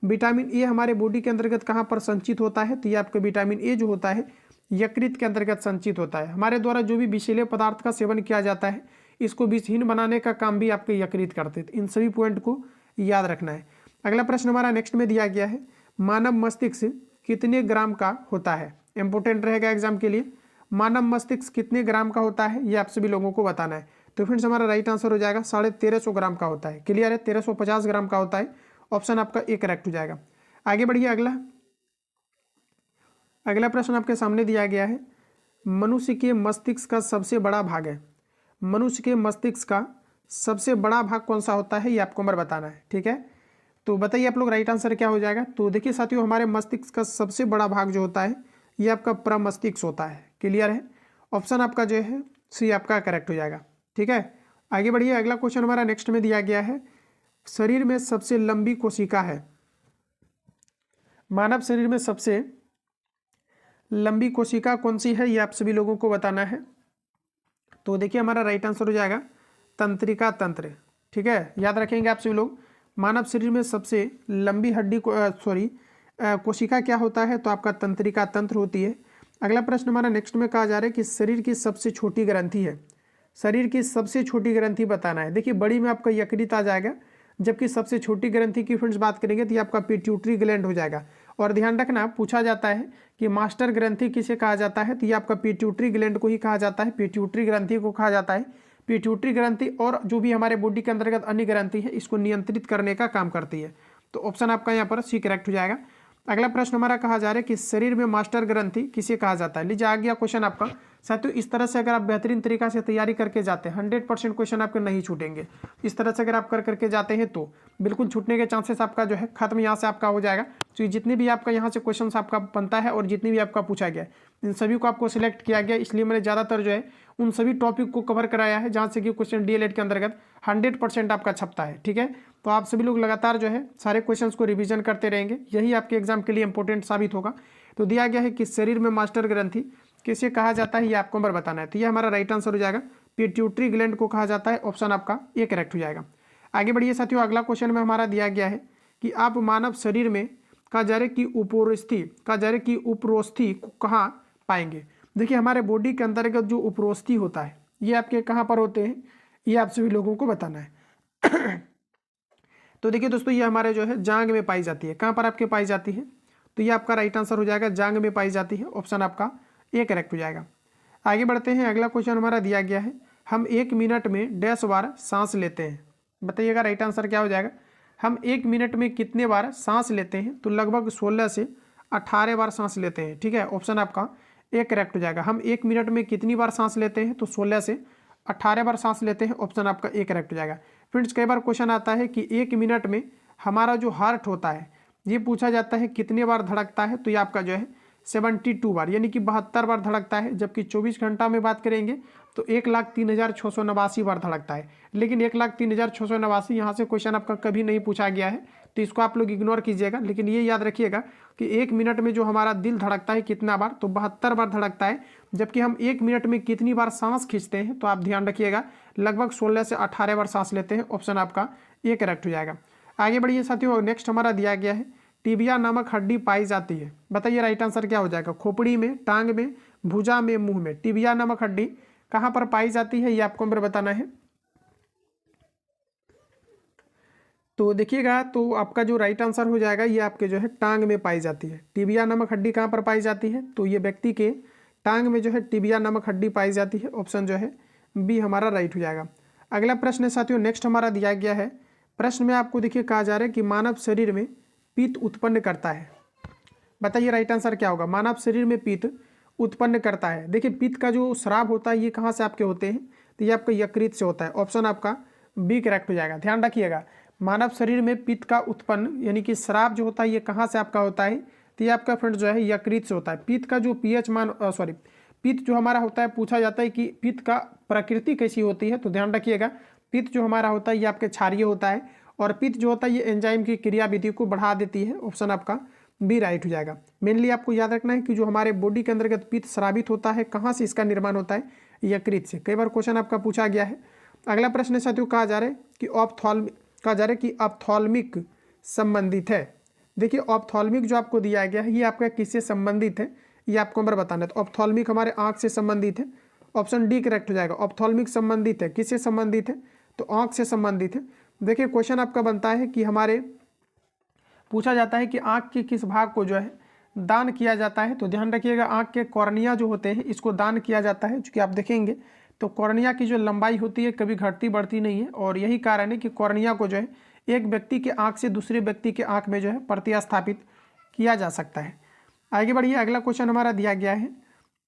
विटामिन ए हमारे बॉडी के अंतर्गत कहाँ पर संचित होता है? तो ये आपका विटामिन ए जो होता है यकृत के अंतर्गत संचित होता है। हमारे द्वारा जो भी विषैले पदार्थ का सेवन किया जाता है इसको विषहीन बनाने का काम भी आपके यकृत करते हैं। इन सभी पॉइंट को याद रखना है। अगला प्रश्न हमारा नेक्स्ट में दिया गया है, मानव मस्तिष्क कितने ग्राम का होता है? इंपोर्टेंट रहेगा एग्जाम के लिए। मानव मस्तिष्क कितने ग्राम का होता है ये आप सभी लोगों को बताना है। तो फ्रेंड्स हमारा राइट आंसर हो जाएगा 1350 ग्राम का होता है। क्लियर है? 1350 ग्राम का होता है। ऑप्शन आपका ए करेक्ट हो जाएगा। आगे बढ़िए। अगला प्रश्न आपके सामने दिया गया है, मनुष्य के मस्तिष्क का सबसे बड़ा भाग है। मनुष्य के मस्तिष्क का सबसे बड़ा भाग कौन सा होता है ये आपको नंबर बताना है। ठीक है, तो बताइए आप लोग राइट आंसर क्या हो जाएगा। तो देखिए साथियों, हमारे मस्तिष्क का सबसे बड़ा भाग जो होता है ये आपका प्रमस्तिष्क होता है। क्लियर है? ऑप्शन आपका जो है सी आपका करेक्ट हो जाएगा। ठीक है, आगे बढ़िए। अगला क्वेश्चन हमारा नेक्स्ट में दिया गया है, शरीर में सबसे लंबी कोशिका है। मानव शरीर में सबसे लंबी कोशिका कौन सी है ये आप सभी लोगों को बताना है। तो देखिए हमारा राइट आंसर हो जाएगा तंत्रिका तंत्र। ठीक है, याद रखेंगे आप सभी लोग। मानव शरीर में सबसे लंबी हड्डी कोशिका क्या होता है? तो आपका तंत्रिका तंत्र होती है। अगला प्रश्न हमारा नेक्स्ट में कहा जा रहा है कि शरीर की सबसे छोटी ग्रंथि है। शरीर की सबसे छोटी ग्रंथि बताना है। देखिए बड़ी में आपका यकृत आ जाएगा, जबकि सबसे छोटी ग्रंथि की फ्रेंड्स बात करेंगे तो ये आपका पिट्यूटरी ग्लैंड हो जाएगा। और ध्यान रखना, पूछा जाता है कि मास्टर ग्रंथि किसे कहा जाता है? तो ये आपका पिट्यूटरी ग्लैंड को ही कहा जाता है, पिट्यूटरी ग्रंथि को कहा जाता है। पिट्यूटरी ग्रंथि और जो भी हमारे बॉडी के अंतर्गत अन्य ग्रंथि है इसको नियंत्रित करने का काम करती है। तो ऑप्शन आपका यहाँ पर सी करेक्ट हो जाएगा। अगला प्रश्न हमारा कहा जा रहा है कि शरीर में मास्टर ग्रंथि किसे कहा जाता है। लीजिए आ गया क्वेश्चन आपका। साथियों इस तरह से अगर आप बेहतरीन तरीका से तैयारी करके जाते हैं 100% क्वेश्चन आपके नहीं छूटेंगे। इस तरह से अगर आप करके जाते हैं तो बिल्कुल छूटने के चांसेस आपका जो है खत्म यहाँ से आपका हो जाएगा। तो जितने भी आपका यहाँ से क्वेश्चन आपका बनता है और जितनी भी आपका पूछा गया इन सभी को आपको सिलेक्ट किया गया, इसलिए मैंने ज़्यादातर जो है उन सभी टॉपिक को कवर कराया है जहाँ से कि क्वेश्चन डीएलएड के अंतर्गत 100% आपका छपता है। ठीक है, तो आप सभी लोग लगातार जो है सारे क्वेश्चंस को रिवीजन करते रहेंगे, यही आपके एग्जाम के लिए इंपॉर्टेंट साबित होगा। तो दिया गया है कि शरीर में मास्टर ग्रंथि किसे कहा जाता है ये आपको नंबर बताना है। तो ये हमारा राइट आंसर हो जाएगा पिट्यूटरी ग्लैंड को कहा जाता है। ऑप्शन आपका ए करेक्ट हो जाएगा। आगे बढ़िए साथियों, अगला क्वेश्चन में हमारा दिया गया है कि आप मानव शरीर में कजरे की उपरोस्थि को कहाँ पाएंगे। देखिए हमारे बॉडी के अंतर्गत जो उपरोस्थि होता है ये आपके कहाँ पर होते हैं ये आप सभी लोगों को बताना है। तो देखिए दोस्तों, ये हमारे जो है जांग में पाई जाती है। कहाँ पर आपके पाई जाती है? तो ये आपका राइट आंसर हो जाएगा जांग में पाई जाती है। ऑप्शन आपका ए करेक्ट हो जाएगा। आगे बढ़ते हैं। अगला क्वेश्चन हमारा दिया गया है, हम 1 मिनट में डैश बार सांस लेते हैं। बताइएगा राइट आंसर क्या हो जाएगा। हम 1 मिनट में कितने बार सांस लेते हैं? तो लगभग 16 से 18 बार सांस लेते हैं। ठीक है, ऑप्शन आपका ए करेक्ट हो जाएगा। हम 1 मिनट में कितनी बार सांस लेते हैं? तो 16 से 18 बार सांस लेते हैं। ऑप्शन आपका ए करेक्ट हो जाएगा। फ्रेंड्स कई बार क्वेश्चन आता है कि 1 मिनट में हमारा जो हार्ट होता है ये पूछा जाता है कितने बार धड़कता है। तो ये आपका जो है 72 बार यानी कि 72 बार धड़कता है। जबकि 24 घंटा में बात करेंगे तो 1,03,689 बार धड़कता है। लेकिन 1,03,689 यहाँ से क्वेश्चन आपका कभी नहीं पूछा गया है, तो इसको आप लोग इग्नोर कीजिएगा। लेकिन ये याद रखिएगा कि 1 मिनट में जो हमारा दिल धड़कता है कितना बार? तो 72 बार धड़कता है। जबकि हम 1 मिनट में कितनी बार सांस खींचते हैं? तो आप ध्यान रखिएगा लगभग 16 से 18 बार सांस लेते हैं। ऑप्शन आपका ए करेक्ट हो जाएगा। आगे बढ़िए साथियों, नेक्स्ट हमारा दिया गया है, टिबिया नामक हड्डी पाई जाती है। बताइए राइट आंसर क्या हो जाएगा। खोपड़ी में, टांग में, भुजा में, मुंह में। टिबिया नामक हड्डी कहाँ पर पाई जाती है ये आपको नंबर बताना है। तो देखिएगा, तो आपका जो राइट आंसर हो जाएगा ये आपके जो है टांग में पाई जाती है। टिबिया नामक हड्डी कहाँ पर पाई जाती है? तो ये व्यक्ति के टांग में जो है टिबिया नामक हड्डी पाई जाती है। ऑप्शन जो है बी हमारा राइट हो जाएगा। अगला प्रश्न है साथियों, नेक्स्ट हमारा दिया गया है। प्रश्न में आपको देखिए कहा जा रहा है कि मानव शरीर में पित्त उत्पन्न करता है। बताइए राइट आंसर क्या होगा। मानव शरीर में पित्त उत्पन्न करता है। देखिए पित्त का जो स्राव होता है ये कहाँ से आपके होते हैं? तो ये आपका यकृत से होता है। ऑप्शन आपका बी करेक्ट हो जाएगा। ध्यान रखिएगा, मानव शरीर में पित्त का उत्पन्न यानी कि स्राव जो होता है ये कहाँ से आपका होता है? तो ये आपका फ्रेंड जो है यकृत से होता है। पित्त का जो पीएच मान पित्त जो हमारा होता है, पूछा जाता है कि पित्त का प्रकृति कैसी होती है। तो ध्यान रखिएगा, पित्त जो हमारा होता है ये आपके क्षारीय होता है और पित्त जो होता है ये एंजाइम की क्रियाविधि को बढ़ा देती है। ऑप्शन आपका बी राइट हो जाएगा। मेनली आपको याद रखना है कि जो हमारे बॉडी के अंतर्गत पित्त स्रावित होता है, कहाँ से इसका निर्माण होता है, यकृत से। कई बार क्वेश्चन आपका पूछा गया है। अगला प्रश्न साथियों कहा जा रहा है कि ऑप्थॉल्मिक संबंधित है। देखिए ऑप्थॉल्मिक जो आपको दिया गया है ये आपका किससे संबंधित है, ये आपको नंबर बताना है। तो ऑप्थॉल्मिक हमारे आंख से संबंधित है, ऑप्शन डी करेक्ट हो जाएगा। ऑप्थॉल्मिक संबंधित है, किससे संबंधित है, तो आंख से संबंधित है। देखिए क्वेश्चन आपका बनता है कि हमारे पूछा जाता है कि आंख के किस भाग को जो है दान किया जाता है। तो ध्यान रखिएगा आंख के कॉर्निया जो होते हैं इसको दान किया जाता है। चूँकि आप देखेंगे तो कॉर्निया की जो लंबाई होती है कभी घटती बढ़ती नहीं है, और यही कारण है कि कॉर्निया को जो है एक व्यक्ति के आंख से दूसरे व्यक्ति के आंख में जो है प्रतिस्थापित किया जा सकता है। आगे बढ़िए, अगला क्वेश्चन हमारा दिया गया है।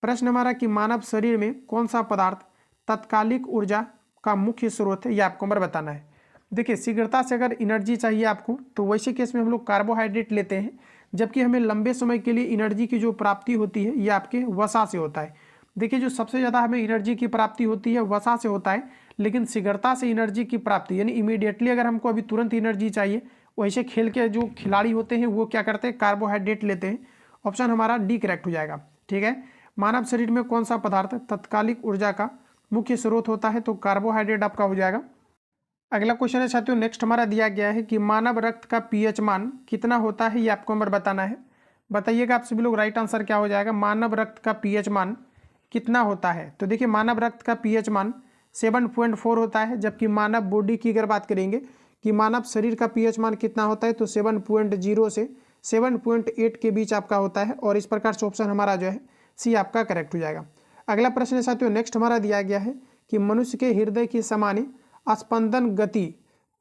प्रश्न हमारा कि मानव शरीर में कौन सा पदार्थ तात्कालिक ऊर्जा का मुख्य स्रोत है, यह आपको नंबर बताना है। देखिए शीघ्रता से अगर एनर्जी चाहिए आपको तो वैसे केस में हम लोग कार्बोहाइड्रेट लेते हैं, जबकि हमें लंबे समय के लिए एनर्जी की जो प्राप्ति होती है ये आपके वसा से होता है। देखिए जो सबसे ज़्यादा हमें एनर्जी की प्राप्ति होती है वसा से होता है, लेकिन शीघ्रता से एनर्जी की प्राप्ति यानी इमीडिएटली अगर हमको अभी तुरंत एनर्जी चाहिए, वैसे खेल के जो खिलाड़ी होते हैं वो क्या करते हैं, कार्बोहाइड्रेट लेते हैं। ऑप्शन हमारा डी करेक्ट हो जाएगा। ठीक है, मानव शरीर में कौन सा पदार्थ तत्कालिक ऊर्जा का मुख्य स्रोत होता है, तो कार्बोहाइड्रेट आपका हो जाएगा। अगला क्वेश्चन है साथियों, नेक्स्ट हमारा दिया गया है कि मानव रक्त का पीएच मान कितना होता है, ये आपको नंबर बताना है। बताइएगा आप सभी लोग, राइट आंसर क्या हो जाएगा, मानव रक्त का पीएच मान कितना होता है। तो देखिए मानव रक्त का पीएच मान 7.4 होता है, जबकि मानव बॉडी की अगर बात करेंगे कि मानव शरीर का पीएच मान कितना होता है तो 7.0 से 7.8 के बीच आपका होता है, और इस प्रकार से ऑप्शन हमारा जो है सी आपका करेक्ट हो जाएगा। अगला प्रश्न है साथियों, नेक्स्ट हमारा दिया गया है कि मनुष्य के हृदय की सामान्य स्पंदन गति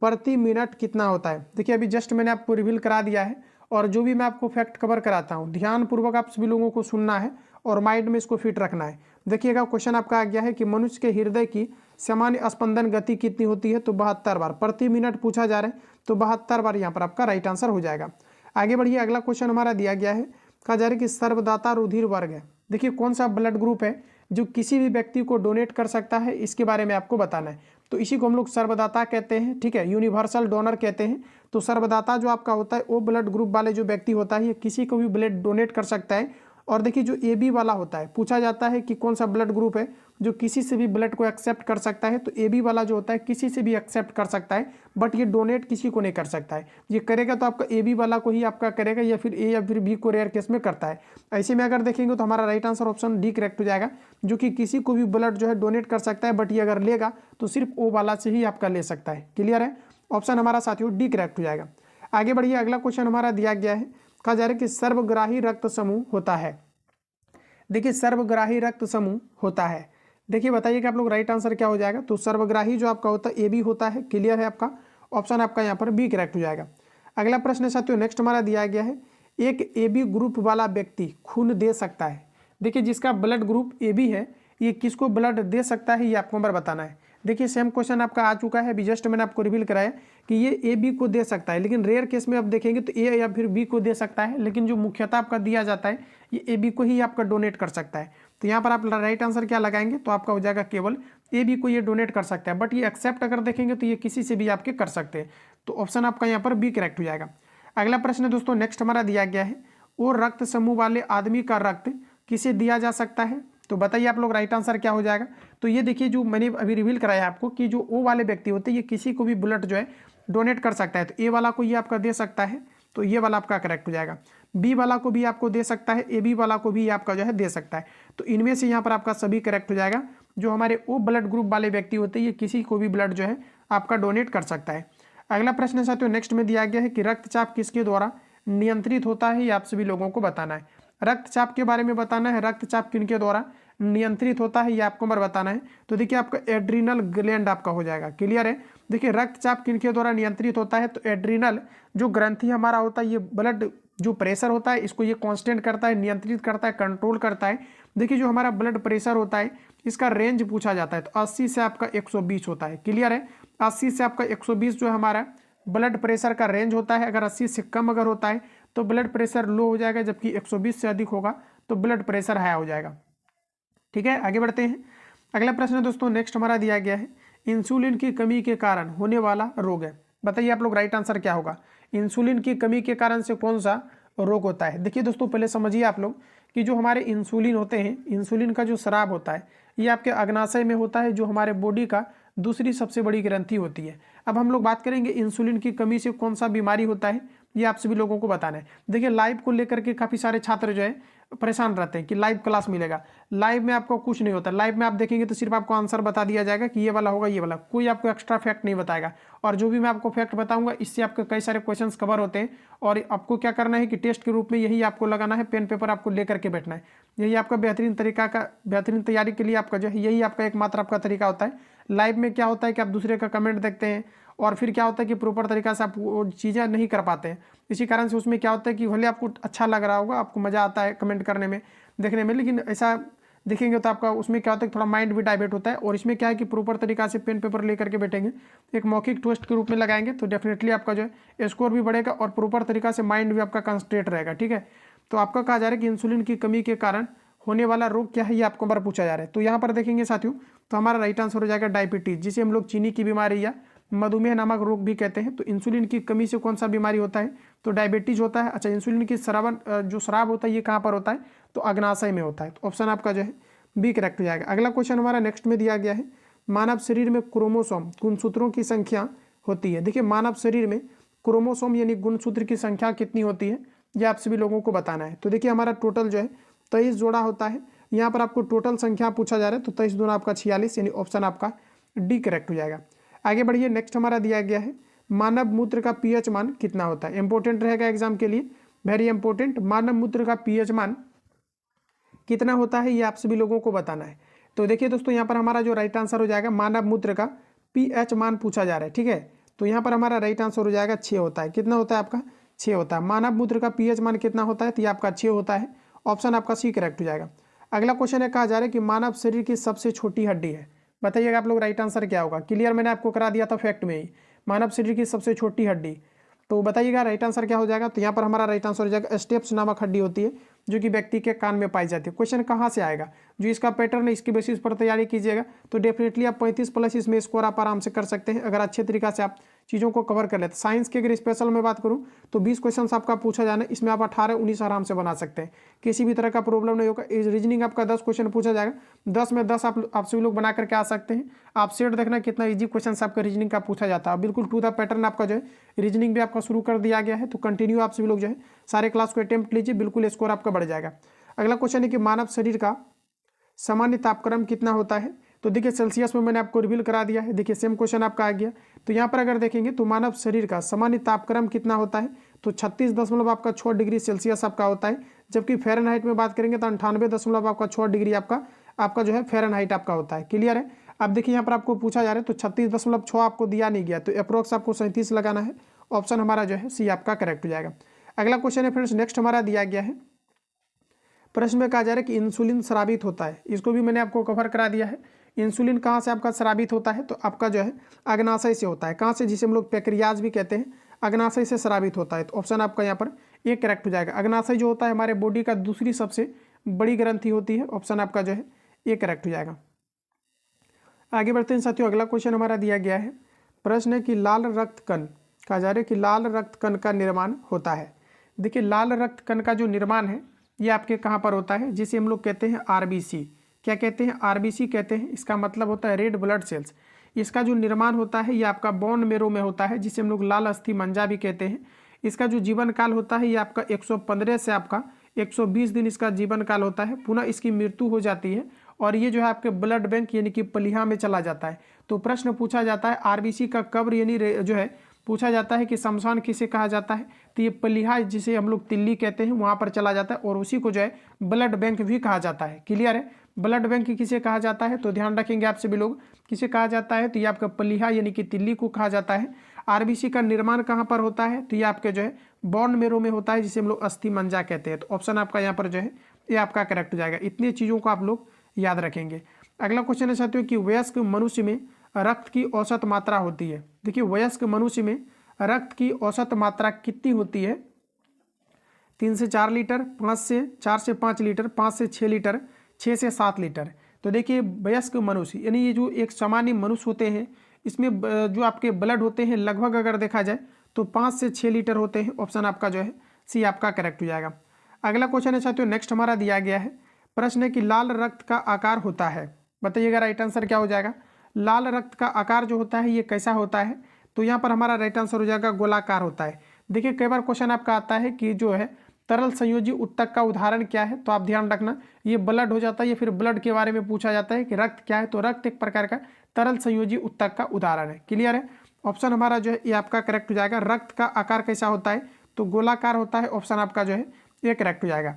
प्रति मिनट कितना होता है। देखिए अभी जस्ट मैंने आपको रिवील करा दिया है, और जो भी मैं आपको फैक्ट कवर कराता हूँ ध्यानपूर्वक आप सभी लोगों को सुनना है और माइंड में इसको फिट रखना है। देखिएगा क्वेश्चन आपका आ गया है कि मनुष्य के हृदय की सामान्य स्पंदन गति कितनी होती है, तो 72 बार प्रति मिनट पूछा जा रहा है, तो 72 बार यहाँ पर आपका राइट आंसर हो जाएगा। आगे बढ़िए, अगला क्वेश्चन हमारा दिया गया है, कहा जा रहा है कि सर्वदाता रुधिर वर्ग है। देखिए कौन सा ब्लड ग्रुप है जो किसी भी व्यक्ति को डोनेट कर सकता है, इसके बारे में आपको बताना है। तो इसी को हम लोग सर्वदाता कहते हैं, ठीक है, यूनिवर्सल डोनर कहते हैं। तो सर्वदाता जो आपका होता है वो ब्लड ग्रुप वाले जो व्यक्ति होता है ये किसी को भी ब्लड डोनेट कर सकता है। और देखिए जो ए बी वाला होता है, पूछा जाता है कि कौन सा ब्लड ग्रुप है जो किसी से भी ब्लड को एक्सेप्ट कर सकता है, तो ए बी वाला जो होता है किसी से भी एक्सेप्ट कर सकता है, बट ये डोनेट किसी को नहीं कर सकता है। ये करेगा तो आपका ए बी वाला को ही आपका करेगा, या फिर ए या फिर बी को रेयर केस में करता है। ऐसे में अगर देखेंगे तो हमारा right answer option D correct हो जाएगा, जो कि किसी को भी ब्लड जो है डोनेट कर सकता है, बट ये अगर लेगा तो सिर्फ ओ वाला से ही आपका ले सकता है। क्लियर है, ऑप्शन हमारा साथियों डी करेक्ट हो जाएगा। आगे बढ़िए, अगला क्वेश्चन हमारा दिया गया है, कहा जा रहा है कि सर्वग्राही रक्त समूह होता है। देखिए सर्वग्राही रक्त समूह होता है, देखिए बताइएगा आप लोग राइट आंसर क्या हो जाएगा। तो सर्वग्राही जो आपका होता है ए बी होता है। क्लियर है, आपका ऑप्शन आपका यहाँ पर बी करेक्ट हो जाएगा। अगला प्रश्न साथियों नेक्स्ट हमारा दिया गया है, एक ए बी ग्रुप वाला व्यक्ति खून दे सकता है। देखिए जिसका ब्लड ग्रुप ए बी है ये किसको ब्लड दे सकता है, ये आपको नंबर बताना है। देखिए सेम क्वेश्चन आपका आ चुका है, अभी जस्ट मैंने आपको रिवील कराया कि ये ए बी को दे सकता है, लेकिन रेयर केस में आप देखेंगे तो ए या फिर बी को दे सकता है, लेकिन जो मुख्यतः आपका दिया जाता है ये ए बी को ही आपका डोनेट कर सकता है। तो यहाँ पर आप राइट आंसर क्या लगाएंगे, तो आपका हो जाएगा केवल ए बी को ये डोनेट कर सकता है, बट ये एक्सेप्ट अगर देखेंगे तो ये किसी से भी आपके कर सकते हैं। तो ऑप्शन आपका यहाँ पर बी करेक्ट हो जाएगा। अगला प्रश्न दोस्तों नेक्स्ट हमारा दिया गया है, वो रक्त समूह वाले आदमी का रक्त किसे दिया जा सकता है। तो बताइए आप लोग राइट आंसर क्या हो जाएगा। तो ये देखिए जो मैंने अभी रिवील कराया आपको कि जो ओ वाले व्यक्ति होते हैं ये किसी को भी ब्लड जो है डोनेट कर सकता है। तो ए वाला को ये आपका दे सकता है, तो ये वाला आपका करेक्ट हो जाएगा। बी वाला को भी आपको दे सकता है, ए बी वाला को भी आपका जो है दे सकता है। तो इनमें से यहाँ पर आपका सभी करेक्ट हो जाएगा। जो हमारे ओ ब्लड ग्रुप वाले व्यक्ति होते हैं ये किसी को भी ब्लड जो है आपका डोनेट कर सकता है। अगला प्रश्न साथियों नेक्स्ट में दिया गया है कि रक्तचाप किसके द्वारा नियंत्रित होता है, ये आप सभी लोगों को बताना है। रक्तचाप के बारे में बताना है, रक्तचाप किनके द्वारा नियंत्रित होता है ये आपको नंबर बताना है। तो देखिए आपका एड्रीनल ग्लैंड आपका हो जाएगा। क्लियर है, देखिए रक्तचाप किनके द्वारा नियंत्रित होता है, तो एड्रीनल जो ग्रंथि हमारा होता है ये ब्लड जो प्रेशर होता है इसको ये कांस्टेंट करता है, नियंत्रित करता है, कंट्रोल करता है। देखिए जो हमारा ब्लड प्रेशर होता है इसका रेंज पूछा जाता है, तो 80 से आपका 120 होता है। क्लियर है, 80 से आपका 120 जो हमारा ब्लड प्रेशर का रेंज होता है। अगर 80 से कम अगर होता है तो ब्लड प्रेशर लो हो जाएगा, जबकि 120 से अधिक होगा तो ब्लड प्रेशर हाई हो जाएगा। ठीक है, आगे बढ़ते हैं। अगला प्रश्न दोस्तों नेक्स्ट हमारा दिया गया है, इंसुलिन की कमी के कारण होने वाला रोग है। बताइए आप लोग राइट आंसर क्या होगा। इंसुलिन की कमी के कारण से कौन सा रोग होता है। देखिए दोस्तों, पहले समझिए आप लोग कि जो हमारे इंसुलिन होते हैं, इंसुलिन का जो स्राव होता है ये आपके अग्नाशय में होता है, जो हमारे बॉडी का दूसरी सबसे बड़ी ग्रंथि होती है। अब हम लोग बात करेंगे इंसुलिन की कमी से कौन सा बीमारी होता है, ये आप सभी लोगों को बताना है। देखिए, लाइव को लेकर के काफ़ी सारे छात्र जो है परेशान रहते हैं कि लाइव क्लास मिलेगा। लाइव में आपको कुछ नहीं होता। लाइव में आप देखेंगे तो सिर्फ आपको आंसर बता दिया जाएगा कि ये वाला होगा, ये वाला, कोई आपको एक्स्ट्रा फैक्ट नहीं बताएगा। और जो भी मैं आपको फैक्ट बताऊंगा इससे आपके कई सारे क्वेश्चंस कवर होते हैं। और आपको क्या करना है कि टेस्ट के रूप में यही आपको लगाना है, पेन पेपर आपको लेकर के बैठना है। यही आपका बेहतरीन तरीका का, बेहतरीन तैयारी के लिए आपका जो है यही आपका एकमात्र आपका तरीका होता है। लाइव में क्या होता है कि आप दूसरे का कमेंट देखते हैं और फिर क्या होता है कि प्रॉपर तरीका से आप वो चीज़ें नहीं कर पाते हैं। इसी कारण से उसमें क्या होता है कि भले आपको अच्छा लग रहा होगा, आपको मज़ा आता है कमेंट करने में, देखने में, लेकिन ऐसा देखेंगे तो आपका उसमें क्या होता है कि थोड़ा माइंड भी डाइवर्ट होता है। और इसमें क्या है कि प्रॉपर तरीका से पेन पेपर लेकर के बैठेंगे, एक मौखिक टेस्ट के रूप में लगाएंगे तो डेफिनेटली आपका जो है स्कोर भी बढ़ेगा और प्रॉपर तरीका से माइंड भी आपका कंसंट्रेट रहेगा। ठीक है, तो आपका कहा जा रहा है कि इंसुलिन की कमी के कारण होने वाला रोग क्या है, ये आपको बार पूछा जा रहा है। तो यहाँ पर देखेंगे साथियों, तो हमारा राइट आंसर हो जाएगा डायबिटीज, जिसे हम लोग चीनी की बीमारी या मधुमेह नामक रोग भी कहते हैं। तो इंसुलिन की कमी से कौन सा बीमारी होता है, तो डायबिटीज होता है। अच्छा, इंसुलिन की जो स्राव होता है ये कहाँ पर होता है, तो अग्नाशय में होता है। तो ऑप्शन आपका जो है बी करेक्ट हो जाएगा। अगला क्वेश्चन हमारा नेक्स्ट में दिया गया है, मानव शरीर में क्रोमोसोम गुणसूत्रों की संख्या होती है। देखिए, मानव शरीर में क्रोमोसोम यानी गुणसूत्र की संख्या कितनी होती है, ये आप सभी लोगों को बताना है। तो देखिए, हमारा टोटल जो है 23 जोड़ा होता है। यहाँ पर आपको टोटल संख्या पूछा जा रहा है, तो 23 दूना आपका 46, यानी ऑप्शन आपका डी करेक्ट हो जाएगा। आगे बढ़िए, नेक्स्ट हमारा दिया गया है, मानव मूत्र का पीएच मान कितना होता है। इंपॉर्टेंट रहेगा एग्जाम के लिए, वेरी इंपॉर्टेंट। मानव मूत्र का पीएच मान कितना होता है, ये आप सभी लोगों को बताना है। तो देखिए दोस्तों, यहाँ पर हमारा जो राइट आंसर हो जाएगा, मानव मूत्र का पीएच मान पूछा जा रहा है। ठीक है, तो यहाँ पर हमारा राइट आंसर हो जाएगा 6 होता है। कितना होता है आपका, 6 होता है। मानव मूत्र का पीएच मान कितना होता है, तो ये आपका 6 होता है। ऑप्शन आपका सी करेक्ट हो जाएगा। अगला क्वेश्चन है, कहा जा रहा है कि मानव शरीर की सबसे छोटी हड्डी है। बताइएगा आप लोग राइट आंसर क्या होगा। क्लियर मैंने आपको करा दिया था फैक्ट में ही, मानव शरीर की सबसे छोटी हड्डी। तो बताइएगा राइट आंसर क्या हो जाएगा। तो यहाँ पर हमारा राइट आंसर हो जाएगा स्टेप्स नामक हड्डी होती है, जो कि व्यक्ति के कान में पाई जाती है। क्वेश्चन कहाँ से आएगा, जो इसका पैटर्न है इसके बेसिस पर तैयारी कीजिएगा, तो डेफिनेटली आप 35+ इसमें स्कोर आप आराम से कर सकते हैं, अगर अच्छे तरीका से आप चीज़ों को कवर कर लेते। साइंस की अगर स्पेशल में बात करूँ तो 20 क्वेश्चन आपका पूछा जाना है, इसमें आप 18-19 आराम से बना सकते हैं, किसी भी तरह का प्रॉब्लम नहीं होगा। रीजनिंग आपका 10 क्वेश्चन पूछा जाएगा, 10 में 10 आप सभी लोग बना करके आ सकते हैं। आप सेट देखना कितना ईजी क्वेश्चन आपका रीजनिंग का पूछा जाता है। बिल्कुल टू द पैटर्न आपका जो है रीजनिंग भी आपका शुरू कर दिया गया है, तो कंटिन्यू आप सभी लोग जो है सारे क्लास को अटेम्प्ट लीजिए, बिल्कुल स्कोर आपका बढ़ जाएगा। अगला क्वेश्चन है कि मानव शरीर का सामान्य तापक्रम कितना होता है। तो देखिए, सेल्सियस में मैंने आपको रिवील करा दिया है। देखिए, सेम क्वेश्चन आपका आ गया। तो यहाँ पर अगर देखेंगे तो मानव शरीर का सामान्य तापक्रम कितना होता है, तो 36.6 डिग्री सेल्सियस आपका होता है। जबकि फ़ारेनहाइट में बात करेंगे तो 98.6 डिग्री आपका जो है फ़ारेनहाइट आपका होता है। क्लियर है। अब देखिए, यहाँ पर आपको पूछा जा रहा है, तो 36.6 आपको दिया नहीं गया, तो अप्रोक्स आपको 37 लगाना है। ऑप्शन हमारा जो है सी आपका करेक्ट हो जाएगा। अगला क्वेश्चन है फ्रेंड्स, नेक्स्ट हमारा दिया गया है, प्रश्न में कहा जा रहा है कि इंसुलिन स्रावित होता है। इसको भी मैंने आपको कवर करा दिया है। इंसुलिन कहाँ से आपका स्रावित होता है, तो आपका जो है अग्नाशय से होता है। कहाँ से, जिसे हम लोग पैक्रियाज भी कहते हैं, अग्नाशय से स्रावित होता है। तो ऑप्शन आपका यहाँ पर एक करेक्ट हो जाएगा। अग्नाशय जो होता है हमारे बॉडी का दूसरी सबसे बड़ी ग्रंथि होती है। ऑप्शन आपका जो है एक करेक्ट हो जाएगा। आगे बढ़ते हैं साथियों, अगला क्वेश्चन हमारा दिया गया है, प्रश्न है कि लाल रक्त कण, कहा जा रहा है कि लाल रक्त कण का निर्माण होता है। देखिए, लाल रक्त कण का जो निर्माण है ये आपके कहाँ पर होता है, जिसे हम लोग कहते हैं आरबीसी। क्या कहते हैं, आरबीसी कहते हैं। इसका मतलब होता है रेड ब्लड सेल्स। इसका जो निर्माण होता है ये आपका बोन मेरो में होता है, जिसे हम लोग लाल अस्थि मंजा भी कहते हैं। इसका जो जीवन काल होता है ये आपका 115 से आपका 120 दिन इसका जीवन काल होता है। पुनः इसकी मृत्यु हो जाती है और ये जो है आपके ब्लड बैंक यानी कि पलिहा में चला जाता है। तो प्रश्न पूछा जाता है आरबीसी का कब्र यानी जो है पूछा जाता है कि शमशान किसे कहा जाता है, तो ये पलिहा जिसे हम लोग तिल्ली कहते हैं वहाँ पर चला जाता है, और उसी को जो है ब्लड बैंक भी कहा जाता है। क्लियर है। ब्लड बैंक किसे कहा जाता है, तो ध्यान रखेंगे आप सभी लोग, किसे कहा जाता है, तो ये आपका पलिहा यानी कि तिल्ली को कहा जाता है। आरबीसी का निर्माण कहाँ पर होता है, तो ये आपके जो है बोन मेरो में होता है, जिसे हम लोग अस्थि मंजा कहते हैं। तो ऑप्शन आपका यहाँ पर जो है ये आपका करेक्ट हो जाएगा। इतनी चीज़ों को आप लोग याद रखेंगे। अगला क्वेश्चन है साथियों कि वयस्क मनुष्य में रक्त की औसत मात्रा होती है। देखिए, वयस्क मनुष्य में रक्त की औसत मात्रा कितनी होती है, 3 से 4 लीटर, 4 से 5 लीटर, 5 से 6 लीटर, 6 से 7 लीटर। तो देखिए, वयस्क मनुष्य यानी ये जो एक सामान्य मनुष्य होते हैं, इसमें जो आपके ब्लड होते हैं लगभग अगर देखा जाए तो 5 से 6 लीटर होते हैं। ऑप्शन आपका जो है सी आपका करेक्ट हो जाएगा। अगला क्वेश्चन है साथियों, नेक्स्ट हमारा दिया गया है, प्रश्न है कि लाल रक्त का आकार होता है, बताइएगा राइट आंसर क्या हो जाएगा। लाल रक्त का आकार जो होता है ये कैसा होता है, तो यहाँ पर हमारा राइट आंसर हो जाएगा गोलाकार होता है। देखिए कई बार क्वेश्चन आपका आता है कि जो है तरल संयोजी उत्तक का उदाहरण क्या है, तो आप ध्यान रखना ये ब्लड हो जाता है या फिर ब्लड के बारे में पूछा जाता है कि रक्त क्या है, तो रक्त एक प्रकार का तरल संयोजी उत्तक का उदाहरण है। क्लियर है, ऑप्शन हमारा जो है ये आपका करेक्ट हो जाएगा। रक्त का आकार कैसा होता है, तो गोलाकार होता है, ऑप्शन आपका जो है ये करेक्ट हो जाएगा।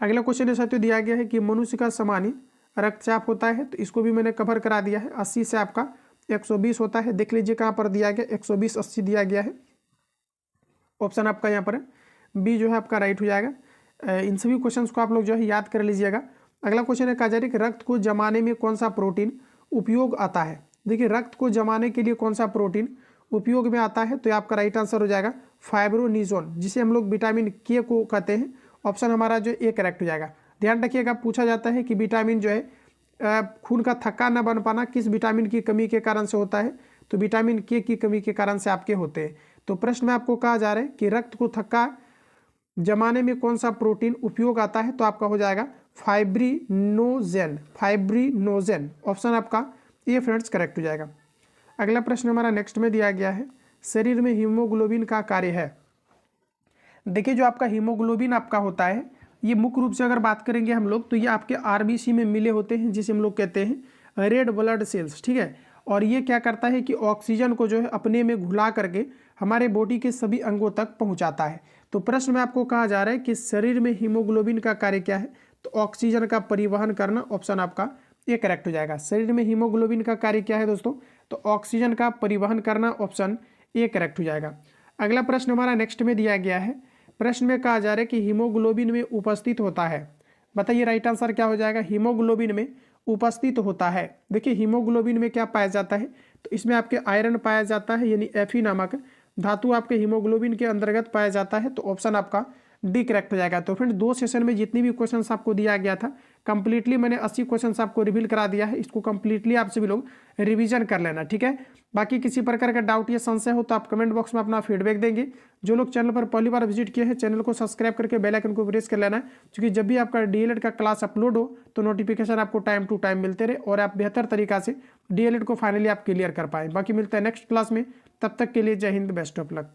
अगला क्वेश्चन है साथियों दिया गया है कि मनुष्य का सामान्य रक्तचाप होता है, तो इसको भी मैंने कवर करा दिया है। 80 से आपका 120 होता है। देख लीजिए कहाँ पर दिया गया, 120 80 दिया गया है, ऑप्शन आपका यहाँ पर बी जो है आपका राइट हो जाएगा। इन सभी क्वेश्चंस को आप लोग जो है याद कर लीजिएगा। अगला क्वेश्चन है कहा जा रहा है कि रक्त को जमाने में कौन सा प्रोटीन उपयोग आता है। देखिए रक्त को जमाने के लिए कौन सा प्रोटीन उपयोग में आता है, तो ये आपका राइट आंसर हो जाएगा फाइब्रोनिजोन, जिसे हम लोग विटामिन के को कहते हैं, ऑप्शन हमारा जो ए करेक्ट हो जाएगा। ध्यान रखिएगा पूछा जाता है कि विटामिन जो है खून का थक्का न बन पाना किस विटामिन की कमी के कारण से होता है, तो विटामिन के की कमी के कारण से आपके होते हैं। तो प्रश्न में आपको कहा जा रहा है कि रक्त को थक्का जमाने में कौन सा प्रोटीन उपयोग आता है, तो आपका हो जाएगा फाइब्रिनोजेन, फाइब्रिनोजेन, ऑप्शन आपका ए फ्रेंड्स करेक्ट हो जाएगा। अगला प्रश्न हमारा नेक्स्ट में दिया गया है, शरीर में हीमोग्लोबिन का कार्य है। देखिए जो आपका हीमोग्लोबिन आपका होता है ये मुख्य रूप से अगर बात करेंगे हम लोग, तो ये आपके आरबीसी में मिले होते हैं, जिसे हम लोग कहते हैं रेड ब्लड सेल्स, ठीक है। और ये क्या करता है कि ऑक्सीजन को जो है अपने में घुला करके हमारे बॉडी के सभी अंगों तक पहुंचाता है। तो प्रश्न में आपको कहा जा रहा है कि शरीर में हीमोग्लोबिन का कार्य क्या है, तो ऑक्सीजन का परिवहन करना, ऑप्शन आपका ये करेक्ट हो जाएगा। शरीर में हीमोग्लोबिन का कार्य क्या है दोस्तों, तो ऑक्सीजन का परिवहन करना, ऑप्शन ए करेक्ट हो जाएगा। अगला प्रश्न हमारा नेक्स्ट में दिया गया है, प्रश्न में कहा जा रहा है कि हीमोग्लोबिन में उपस्थित होता है, बताइए राइट आंसर क्या हो जाएगा। हीमोग्लोबिन में उपस्थित होता है, देखिए हीमोग्लोबिन में क्या पाया जाता है, तो इसमें आपके आयरन पाया जाता है, यानी Fe नामक धातु आपके हीमोग्लोबिन के अंतर्गत पाया जाता है, तो ऑप्शन आपका डी करेक्ट हो जाएगा। तो फ्रेंड 2 सेशन में जितनी भी क्वेश्चंस आपको दिया गया था कंप्लीटली मैंने 80 क्वेश्चंस आपको रिवील करा दिया है, इसको कंप्लीटली आप सभी लोग रिवीजन कर लेना, ठीक है। बाकी किसी प्रकार का डाउट या संशय हो तो आप कमेंट बॉक्स में अपना फीडबैक देंगे। जो लोग चैनल पर पहली बार विजिट किए हैं चैनल को सब्सक्राइब करके बेल आइकन को प्रेस कर लेना है, क्योंकि जब भी आपका डीएलएड का क्लास अपलोड हो तो नोटिफिकेशन आपको टाइम टू टाइम मिलते रहे और आप बेहतर तरीका से डीएलएड को फाइनली आप क्लियर कर पाएँ। बाकी मिलता है नेक्स्ट क्लास में, तब तक के लिए जय हिंद, बेस्ट ऑफ लक।